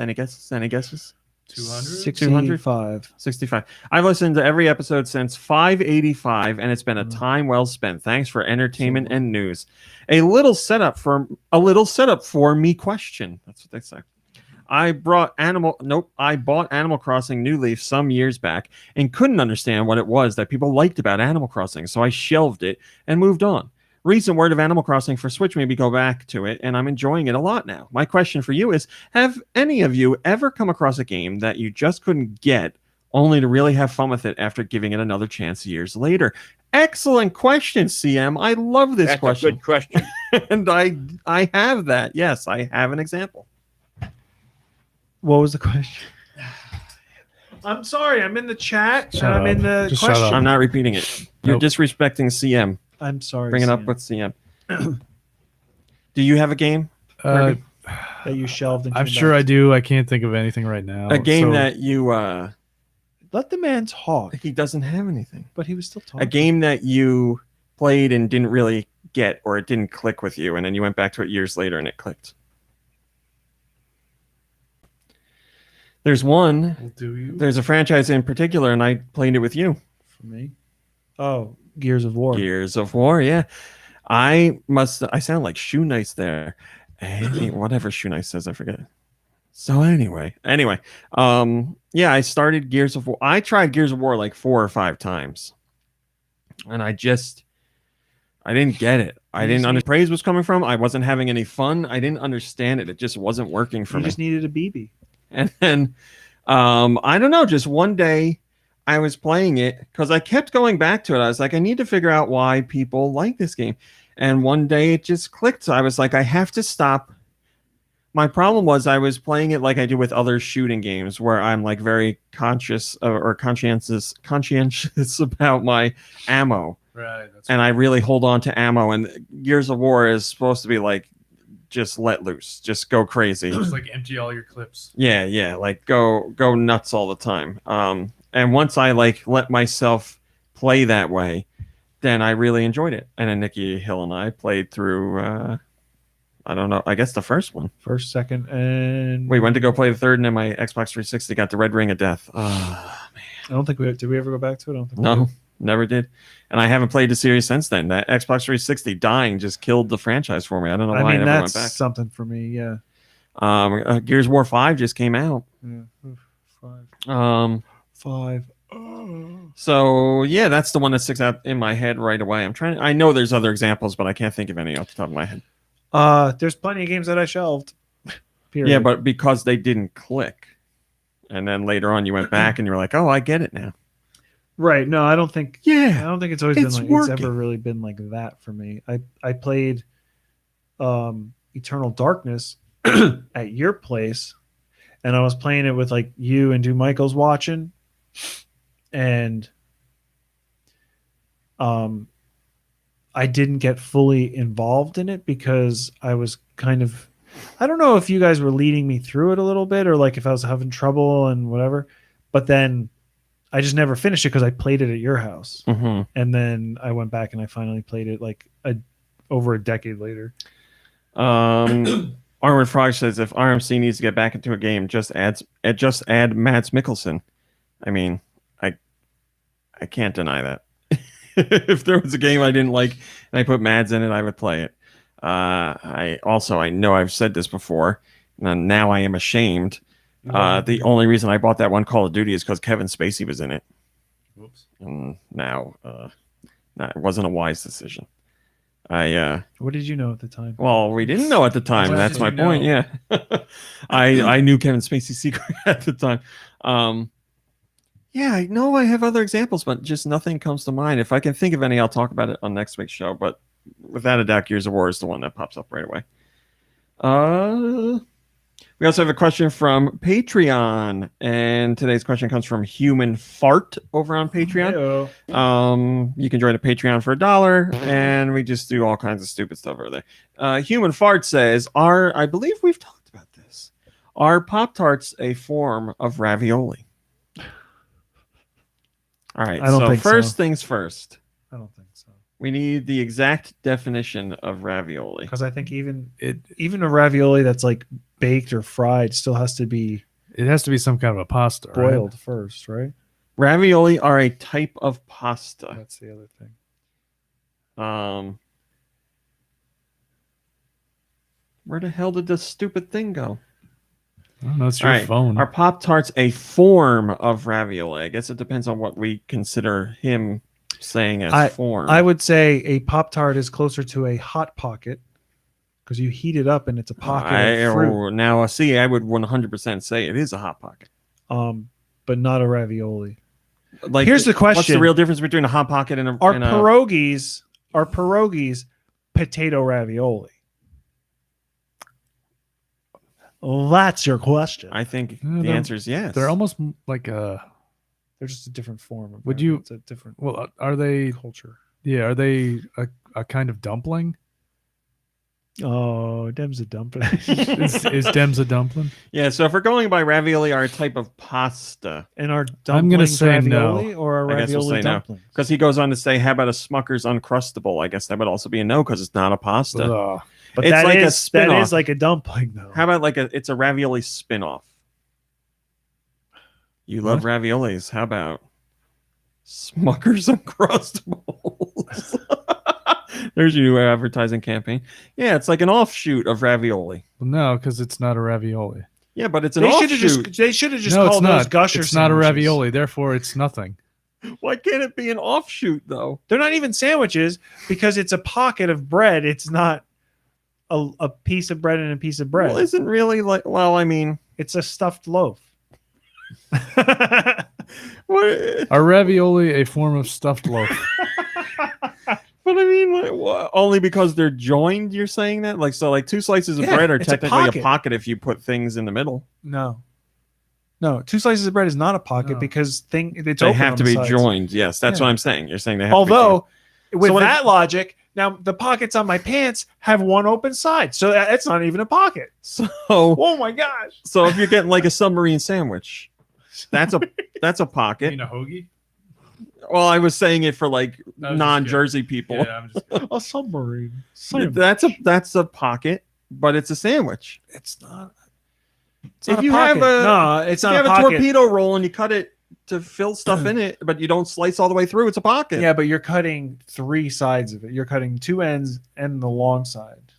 265. 65. I've listened to every episode since 585, and it's been a time well spent. Thanks for entertainment and news. A little setup for me question. That's what they say. I bought Animal Crossing New Leaf some years back and couldn't understand what it was that people liked about Animal Crossing, so I shelved it and moved on. Recent word of Animal Crossing for Switch made me go back to it, and I'm enjoying it a lot now. My question for you is, have any of you ever come across a game that you just couldn't get, only to really have fun with it after giving it another chance years later? Excellent question, CM. I love this question. That's a good question. And I have that. Yes, I have an example. What was the question? I'm sorry. I'm in the chat. Shut I'm up. in the Just shut question. up. I'm not repeating it. You're Nope. disrespecting CM. I'm sorry. Bring it up Sam, with CM. Do you have a game? Uh, that you shelved. And I'm came sure back I do. I can't think of anything right now. A game So- that you Let the man talk, he doesn't have anything. but he was still A talking. game that you played and didn't really get, or it didn't click with you, and then you went back to it years later and it clicked. There's one. Well, do you? There's a franchise in particular, and I played it with you. For me. Oh, Gears of War. Gears of War, yeah. I sound like Shoe Nice there. Whatever Shoe Nice says, I forget. So anyway, yeah, I started Gears of War. I tried Gears of War like 4 or 5 times, and I didn't get it. I didn't understand where praise was coming from. I wasn't having any fun. I didn't understand it. It just wasn't working for You me. just needed a BB. And then, I don't know, just one day I was playing it because I kept going back to it. I was like, I need to figure out why people like this game. And one day it just clicked. So I was like, I have to stop. My problem was I was playing it like I do with other shooting games where I'm like very conscious or conscientious about my ammo. Right. And I really hold on to ammo. And Gears of War is supposed to be like, just let loose, just go crazy. Just like empty all your clips. Yeah, like go nuts all the time. And once I like let myself play that way, then I really enjoyed it. And then Nikki Hill and I played through I don't know, I guess the first one. First, second, and We went to go play the third, and then my Xbox 360 got the Red Ring of Death. Oh, I don't think did we ever go back to it? I don't think we no, did. never did. And I haven't played the series since then. That Xbox 360 dying just killed the franchise for me. I don't know why I never went that's back. something for me. Yeah. Gears of War 5 just came out. Yeah. Oof, 5. So yeah, that's the one that sticks out in my head right away. I know there's other examples, but I can't think of any off the top of my head. There's plenty of games that I shelved. Period. Yeah, but because they didn't click. And then later on you went back and you were like, oh, I get it now. Right. No, I don't think Yeah. it's always It's been like working. it's ever really been like that for me. I played Eternal Darkness at your place, and I was playing it with like you and Do Michael's watching, and I didn't get fully involved in it because I was kind of, I don't know if you guys were leading me through it a little bit or like if I was having trouble and whatever, but then I just never finished it because I played it at your house. Mm-hmm. And then I went back and I finally played it like over a decade later. Armored Frog says if RMC needs to get back into a game, just add Mads Mikkelsen. I mean, I can't deny that. If there was a game I didn't like and I put Mads in it, I would play it. I know I've said this before, and now I am ashamed. The only reason I bought that one Call of Duty is because Kevin Spacey was in it. Whoops. And now, it wasn't a wise decision. What did you know at the time? Well, we didn't know at the time. What That's did my you point. know? Yeah. I knew Kevin Spacey's secret at the time. Yeah, I know I have other examples, but just nothing comes to mind. If I can think of any, I'll talk about it on next week's show. But without a doubt, Gears of War is the one that pops up right away. We also have a question from Patreon, and today's question comes from Human Fart over on Patreon. You can join the Patreon for $1, and we just do all kinds of stupid stuff over there. Human Fart says, I believe we've talked about this. Are Pop-Tarts a form of ravioli? All right, I don't so think first so. things first. I don't think so. We need the exact definition of ravioli. Because I think even a ravioli that's like baked or fried still has to be It has to be some kind of a pasta, right? boiled first, right? Ravioli are a type of pasta. That's the other thing. Where the hell did this stupid thing go? I don't know. It's your All right. phone. Are Pop-Tarts a form of ravioli? I guess it depends on what we consider him saying as form. I would say a Pop-Tart is closer to a Hot Pocket because you heat it up and it's a pocket of fruit. Now, see, I would 100% say it is a Hot Pocket. But not a ravioli. Like, here's the question: what's the real difference between a Hot Pocket and a pierogies potato ravioli? That's your question. I think Yeah, the answer is yes. They're almost like a. They're just a different form. Of Would you- It's a different Well, are they? culture. Yeah, are they a kind of dumpling? Oh, Dem's a dumpling. Is Dems a dumpling? Yeah, so if we're going by ravioli are a type of pasta, And are I'm gonna dumplings say no. ravioli or are I guess we'll ravioli say no. dumplings? because he goes on to say, how about a Smucker's Uncrustable? I guess that would also be a no because it's not a pasta. Ugh. But It's that like a is that spin-off. is like a dumpling though. How about it's a ravioli spin-off? You love raviolis. How about Smucker's Uncrustables? There's your new advertising campaign. Yeah, it's like an offshoot of ravioli. Well, no, because it's not a ravioli. Yeah, but it's an They should offshoot. have just No, it's called those not. gusher It's not a sandwiches. ravioli. Therefore, it's nothing. Why can't it be an offshoot though? They're not even sandwiches because it's a pocket of bread. It's not a piece of bread and a piece of bread. Well, isn't really like. Well, I mean, It's a stuffed loaf. what? Are ravioli a form of stuffed loaf? But I mean, like, what? Only because they're joined. You're saying that, like, so, like, two slices of Yeah, bread are it's a technically a pocket. pocket if you put things in the middle. No, 2 slices of bread is not a pocket No. because it's They open have on to the be sides. joined. Yes, that's Yeah. what I'm saying. You're saying they have. to Although, with So when that logic, now the pockets on my pants have one open side, so that's not even a pocket. be joined. Oh my gosh! So if you're getting like a submarine sandwich, that's a pocket. a hoagie? Well, I was saying it for like I was just non-Jersey people. I'm just. A submarine. That's a pocket, but it's a sandwich. It's not. It's If not you a have pocket. a- no, it's If not you have a a pocket. torpedo roll and you cut it to fill stuff in it, but you don't slice all the way through, it's a pocket. Yeah, but you're cutting 3 sides of it. You're cutting 2 ends and the long side.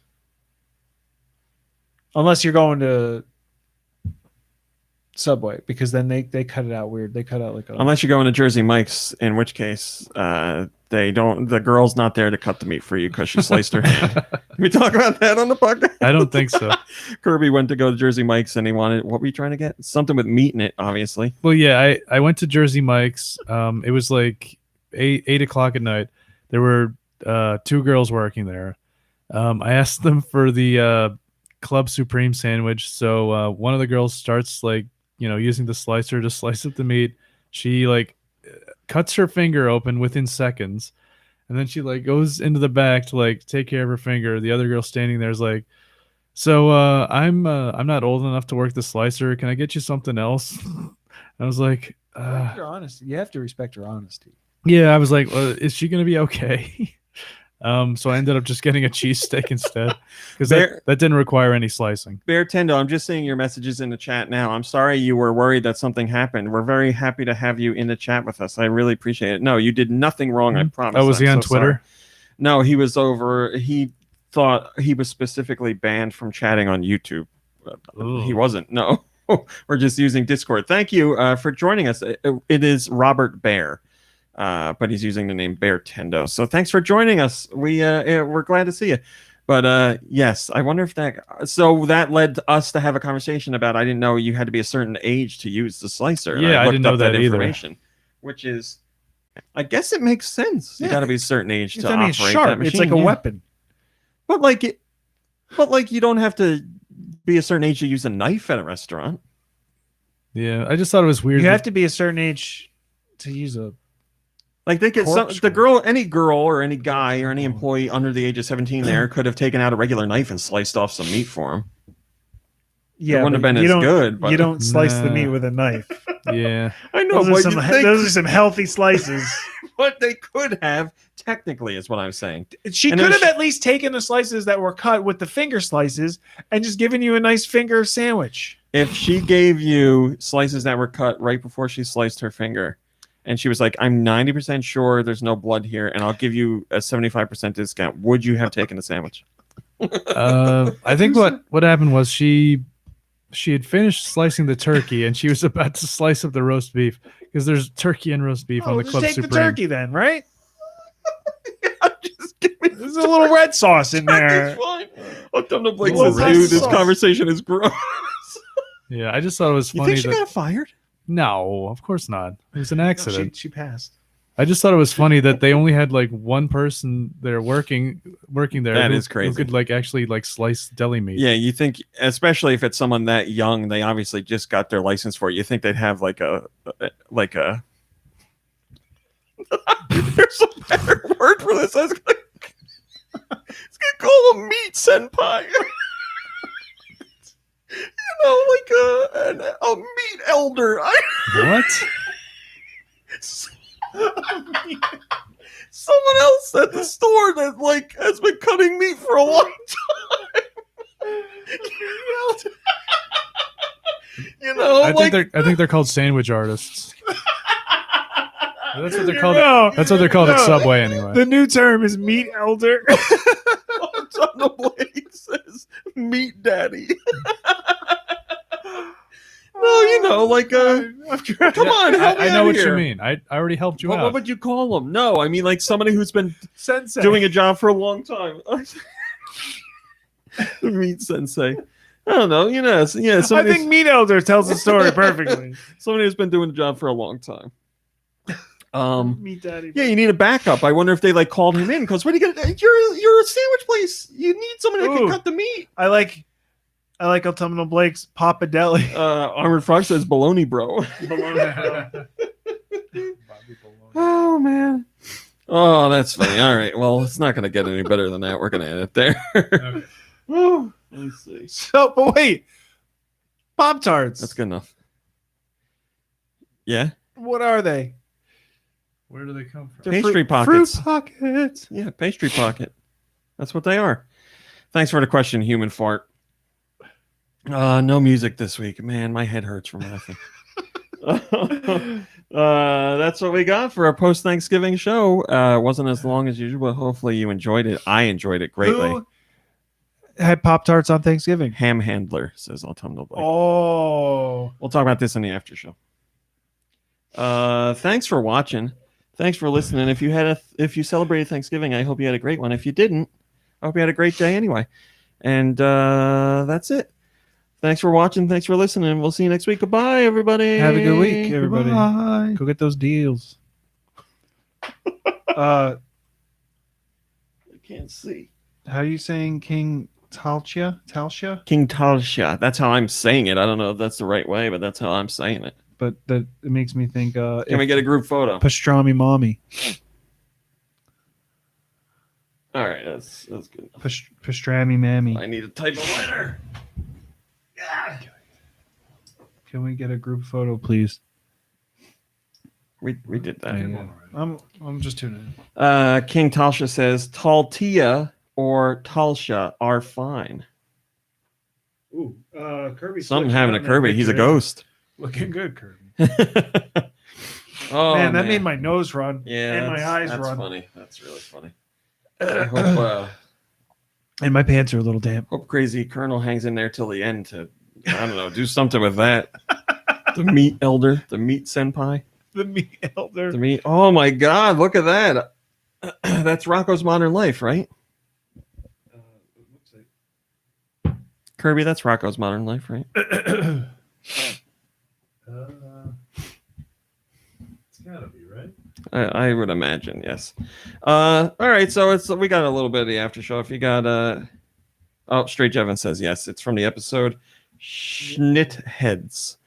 Unless you're going to Subway, because then they cut it out weird. They cut out like a. Unless you're going to Jersey Mike's, in which case they don't. The girl's not there to cut the meat for you because she sliced her hand. Can we talk about that on the podcast? I don't think so. Kirby went to go to Jersey Mike's and he wanted, what were you trying to get? Something with meat in it, obviously. Well, yeah, I went to Jersey Mike's. It was like 8 o'clock at night. There were 2 girls working there. I asked them for the Club Supreme sandwich. So one of the girls starts like, using the slicer to slice up the meat. She like cuts her finger open within seconds. And then she like goes into the back to like take care of her finger. The other girl standing there is like, so I'm not old enough to work the slicer. Can I get you something else? I was like, your honesty. You have to respect her honesty. yeah, I was like, well, is she going to be okay? So I ended up just getting a cheesesteak instead because that didn't require any slicing. Bear Tendo, I'm just seeing your messages in the chat now. I'm sorry you were worried that something happened. We're very happy to have you in the chat with us. I really appreciate it. No, you did nothing wrong. I promise. Oh, was he I'm on so Twitter? sorry. No, he was over. He thought he was specifically banned from chatting on YouTube. Ooh. He wasn't. No, we're just using Discord. Thank you for joining us. It is Robert Bear. but he's using the name Bear Tendo. So thanks for joining us. We're glad to see you. But yes, I wonder if that led us to have a conversation about. I didn't know you had to be a certain age to use the slicer. Yeah, I looked didn't know up that either. information, which is, I guess it makes sense. You Yeah. got to be a certain age to I mean, it's operate sharp. that machine. It's like a weapon. But you don't have to be a certain age to use a knife at a restaurant. Yeah, I just thought it was weird. You have to be a certain age to use a. Like they could, any girl or any guy or any employee under the age of 17 there could have taken out a regular knife and sliced off some meat for him. Yeah, it wouldn't have but been you as don't- good. But You don't slice the Nah. meat with a knife. Yeah, I know, Those are, but those are some healthy slices. but they could have technically, is what I'm saying. She And could then have at least taken the slices that were cut with the finger slices and just given you a nice finger sandwich. If she gave you slices that were cut right before she sliced her finger, and she was like, "I'm 90% sure there's no blood here, and I'll give you a 75% discount," would you have taken the sandwich? I think what happened was she had finished slicing the turkey and she was about to slice up the roast beef because there's turkey and roast beef on the just Club take Supreme. the turkey then, right? Just give me There's a little red sauce in there. fine. Autumnal Blake Little says, red "Dude, this sauce. conversation is gross." Yeah, I just thought it was You funny think she that got fired? no, of course not. It was an No, accident. she passed. I just thought it was funny that they only had like one person there working there. That who, is crazy. Who could like actually like slice deli meat. Yeah, you think, especially if it's someone that young, they obviously just got their license for it. You think they'd have like a there's a better word for this. I was gonna call them meat senpai. Like a meat elder. What? Someone else at the store that like has been cutting meat for a long time. I think they're called sandwich artists. That's what they're called. No, That's what they're called at no. Subway anyway. The new term is meat elder. on the blade says meat daddy. No, like come on, help me I know out what here. you mean. I already helped you What out. would you call them? No, I mean like somebody who's been Sensei. doing a job for a long time. Meat sensei. I don't know. I Somebody, think meat elder tells the story perfectly. somebody who's been doing the job for a long time. Meat daddy. Yeah, you need a backup. I wonder if they like called him in because what are you gonna? You're a sandwich place. You need somebody that can Ooh. cut the meat. I like Autumnal Blake's Papa Deli. Armored Frog says baloney, bro. Oh man. Oh, that's funny. All right. Well, it's not gonna get any better than that. We're gonna end it there. Okay. Oh, let's see. So, but wait, Pop Tarts. That's good enough. Yeah. What are they? Where do they come from? They're Pastry fruit pockets. pockets. Yeah, pastry pocket. That's what they are. Thanks for the question, human fart. No music this week. Man, my head hurts from laughing. That's what we got for our post-Thanksgiving show. It wasn't as long as usual, but hopefully you enjoyed it. I enjoyed it greatly. Who had Pop Tarts on Thanksgiving? Ham handler, says Autumnal Blake. Oh, We'll talk about this in the after show. Thanks for watching. Thanks for listening. If you celebrated Thanksgiving, I hope you had a great one. If you didn't, I hope you had a great day anyway. And that's it. Thanks for watching. Thanks for listening. We'll see you next week. Goodbye, everybody. have a good week, everybody. Goodbye. Go get those deals. How I can't see. are you saying King Talcha? King Talsha. That's how I'm saying it. I don't know if that's the right way, but that's how I'm saying it. But that it makes me think. Can we get a group photo? pastrami mommy? All right, that's good. Pastrami mammy. I need to type a letter. Can we get a group photo, please? We did that. Yeah. I'm just tuning in. King Talsha says Taltia or Talsha are fine. Ooh, Kirby. Something having a Kirby. He's a ghost. Looking good, Kirby. Oh man, that made my nose run. yeah, and my eyes that's run. funny. That's really funny. I hope, And my pants are a little damp. hope Crazy Colonel hangs in there till the end to, I don't know, do something with that. The meat elder, the meat senpai. The Me Elder. To me, oh my God, look at that. That's Rocco's Modern Life, right? Kirby, that's Rocco's Modern Life, right? It's gotta be, right? I would imagine, yes. All right, so we got a little bit of the after show. If you got Straight Jevin says yes, it's from the episode Schnitheads.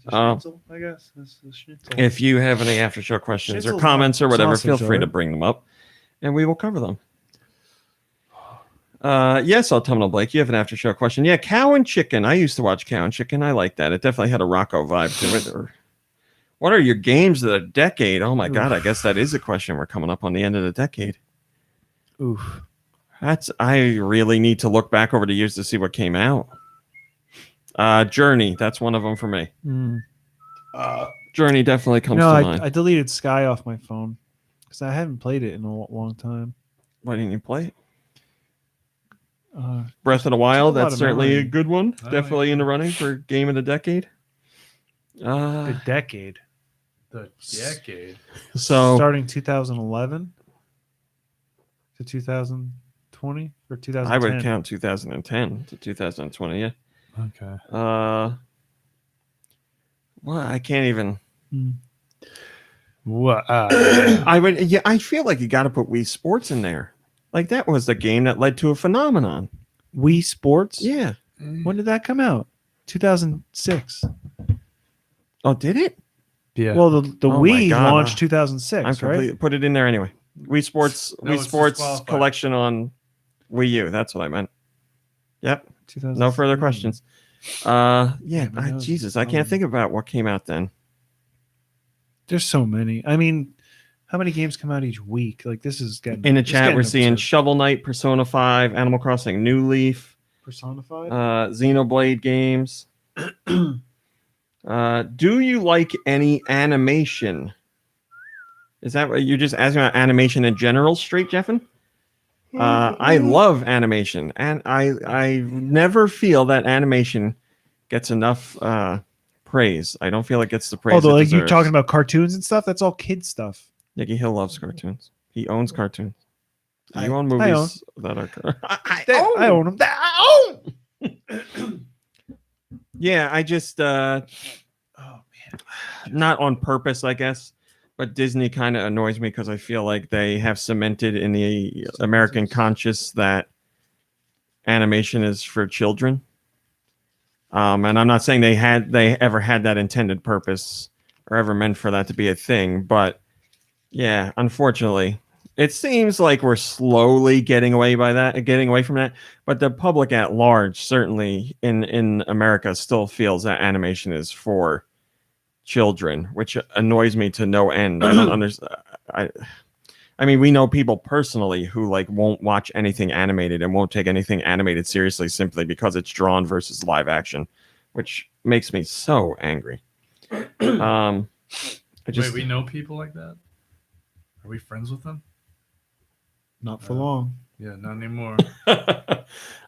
Schnitzel, I guess. That's the schnitzel. If you have any after show questions or Schnitzel's comments or not whatever, sausage, feel free to right? bring them up, and we will cover them. Yes, Autumnal Blake, you have an after show question. Yeah, Cow and Chicken. I used to watch Cow and Chicken. I like that. It definitely had a Rocco vibe to it. Or, what are your games of the decade? Oh my God, I guess that is a question. We're coming up on the end of the decade. Oof. I really need to look back over the years to see what came out. Journey, that's one of them for me. Journey definitely comes to mind. I deleted Sky off my phone because I haven't played it in a long time. Why didn't you play it? Breath of the Wild, a lot that's of certainly a memory. good one. Oh, Definitely yeah. in the running for game of the decade. The decade. The decade. So Starting 2011 to 2020 or 2010. I would count 2010 to 2020. Yeah. Okay. Well, I can't even. What? I would. Yeah, I feel like you got to put Wii Sports in there. Like that was the game that led to a phenomenon. Wii Sports? Yeah. When did that come out? 2006. Oh, did it? Yeah. Well, the Oh my Wii God. launched 2006, I'm right? completely put it in there anyway. Wii Sports. No, Wii it's Sports disqualified. collection on Wii U. That's what I meant. Yep. 2006. No further questions. Yeah. but that was Jesus, I can't think about what came out then. There's so many. I mean, how many games come out each week? Like this is getting In the it's chat, getting we're seeing absurd. Shovel Knight, Persona 5, Animal Crossing New Leaf, Personified. Xenoblade games. Do you like any animation? Is that what you're just asking about animation in general, Straight Jeffin? I love animation, and I never feel that animation gets enough praise. I don't feel it gets the praise. Although, it like you're deserves. talking about cartoons and stuff, that's all kid stuff. Nicky Hill loves cartoons. He owns cartoons. I- You own I movies that are. I own them. I own. Yeah, I just Oh man. not on purpose, I guess, but Disney kind of annoys me because I feel like they have cemented in the American conscious that animation is for children. And I'm not saying they ever had that intended purpose or ever meant for that to be a thing, but yeah, unfortunately, it seems like we're slowly getting away from that. But the public at large, certainly in America, still feels that animation is for children, which annoys me to no end. I don't understand. I mean, we know people personally who like won't watch anything animated and won't take anything animated seriously simply because it's drawn versus live action, which makes me so angry. I just Wait, we know people like that? Are we friends with them? Not for long. Yeah, not anymore.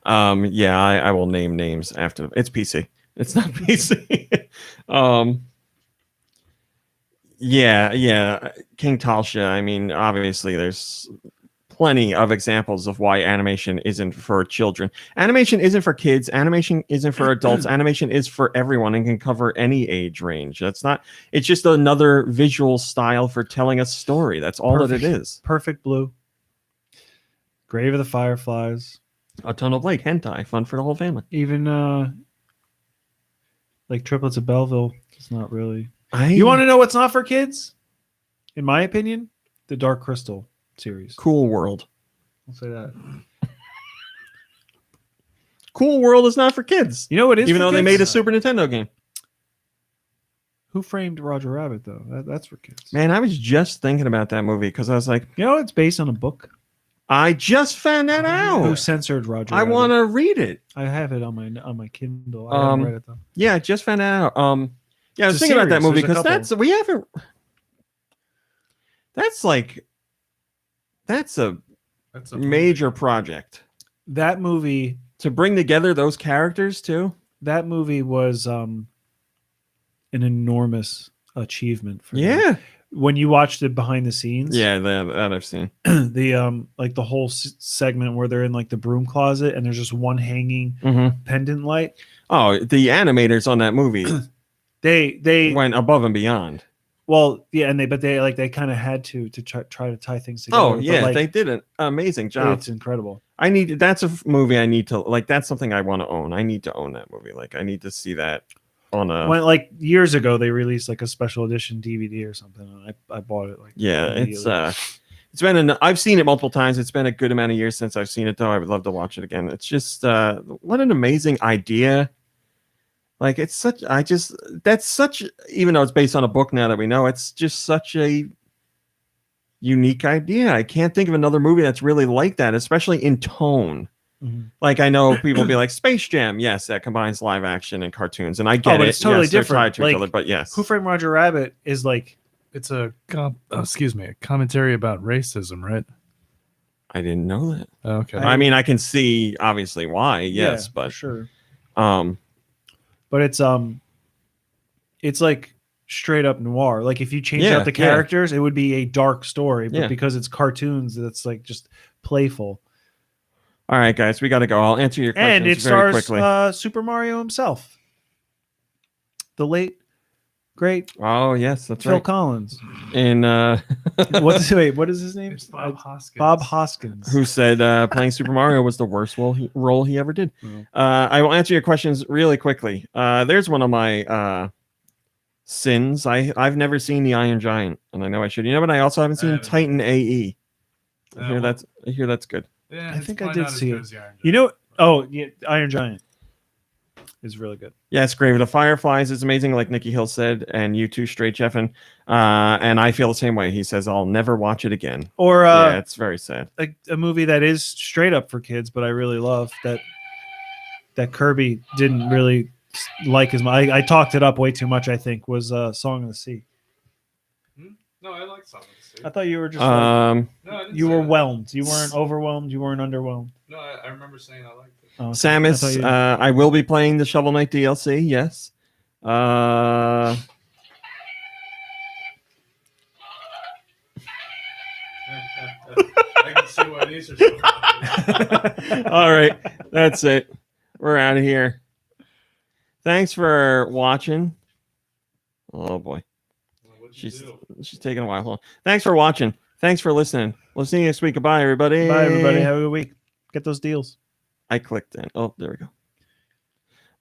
yeah, I will name names after. It's PC. It's not PC. Yeah, King Talsha. I mean, obviously, there's plenty of examples of why animation isn't for children. Animation isn't for kids. Animation isn't for adults. Animation is for everyone and can cover any age range. That's not. It's just another visual style for telling a story. That's all that it is. Perfect Blue. Grave of the Fireflies. A ton of like hentai, fun for the whole family. Even like Triplets of Belleville. It's not really. You You want to know what's not for kids? In my opinion, the Dark Crystal series. Cool World. I'll say that. Cool World is not for kids. You know what is? Even for though they kids? made a Super Nintendo game. Who Framed Roger Rabbit though? That's for kids. Man, I was just thinking about that movie because I was like, You know it's based on a book. I just found that Who out. censored Roger? I Rabbit? want to read it. I have it on my Kindle. I haven't read it though. Yeah, I just found that out. Yeah, I was It's a thinking about that series. movie There's a because couple. we haven't. That's a That's a major project That movie. to bring together those characters too. That movie was an enormous achievement for them. Yeah. When you watched it behind the scenes, Yeah, that I've seen. the like the whole segment where they're in like the broom closet and there's just one hanging pendant light. Oh, the animators on that movie They went above and beyond. well, yeah, and they kind of had to try to tie things together. Oh but, yeah, like, they did an amazing job. it's incredible. That's a movie I need to like. That's something I want to own. I need to own that movie. Like I need to see that on a. When like years ago they released like a special edition DVD or something. And I bought it like Yeah, immediately. it's been I've seen it multiple times. It's been a good amount of years since I've seen it though. I would love to watch it again. It's just what an amazing idea. Like it's such that's such, even though it's based on a book now that we know, it's just such a unique idea. I can't think of another movie that's really like that, especially in tone. Like I know people be like Space Jam, yes, that combines live action and cartoons, and I get but it. it's totally Yes, they're different. tied to each Like, other, but yes, Who Framed Roger Rabbit is like It's a a commentary about racism, right? I didn't know that. Okay. I mean, I can see obviously why, yes, for but sure. but It's like straight up noir. Like if you change Yeah, out the yeah. characters, it would be a dark story. But Yeah. because it's cartoons, it's like just playful. all right, guys, we got to go. I'll answer your questions And it very stars quickly. Super Mario himself, the late great Oh yes, that's Phil right. Collins. And What is his name? It's Bob Hoskins. Bob Hoskins. who said playing Super Mario was the worst role he ever did. Mm. I will answer your questions really quickly. There's one of my sins. I've never seen The Iron Giant, and I know I should. You know what? I also haven't seen haven't. Titan AE. I hear well, that's good. Yeah, I it's think I probably did not as see good it. as the Iron Giant. You know? Oh, yeah, Iron Giant is really good. Yeah, it's great. The Fireflies is amazing, like Nikki Hill said, and you too, Straight Jeffin. And I feel the same way. He says, I'll never watch it again. Or Yeah, it's very sad. a movie that is straight up for kids, but I really love that Kirby didn't really like as much. I talked it up way too much. I think was Song of the Sea. No, I like Song of the Sea. I thought you were just No, I didn't you say were that. whelmed. You weren't overwhelmed. You weren't underwhelmed. No, I remember saying I liked it. Oh, okay. I Samus, thought you- I will be playing the Shovel Knight DLC. Yes. I can see why these are so popular. All right, that's it. We're out of here. Thanks for watching. Oh boy, What'd you she's do? taking a while. Hold on. Thanks for watching. Thanks for listening. We'll see you next week. Goodbye, everybody. Bye, everybody. Have a good week. Get those deals. I clicked in. Oh, there we go.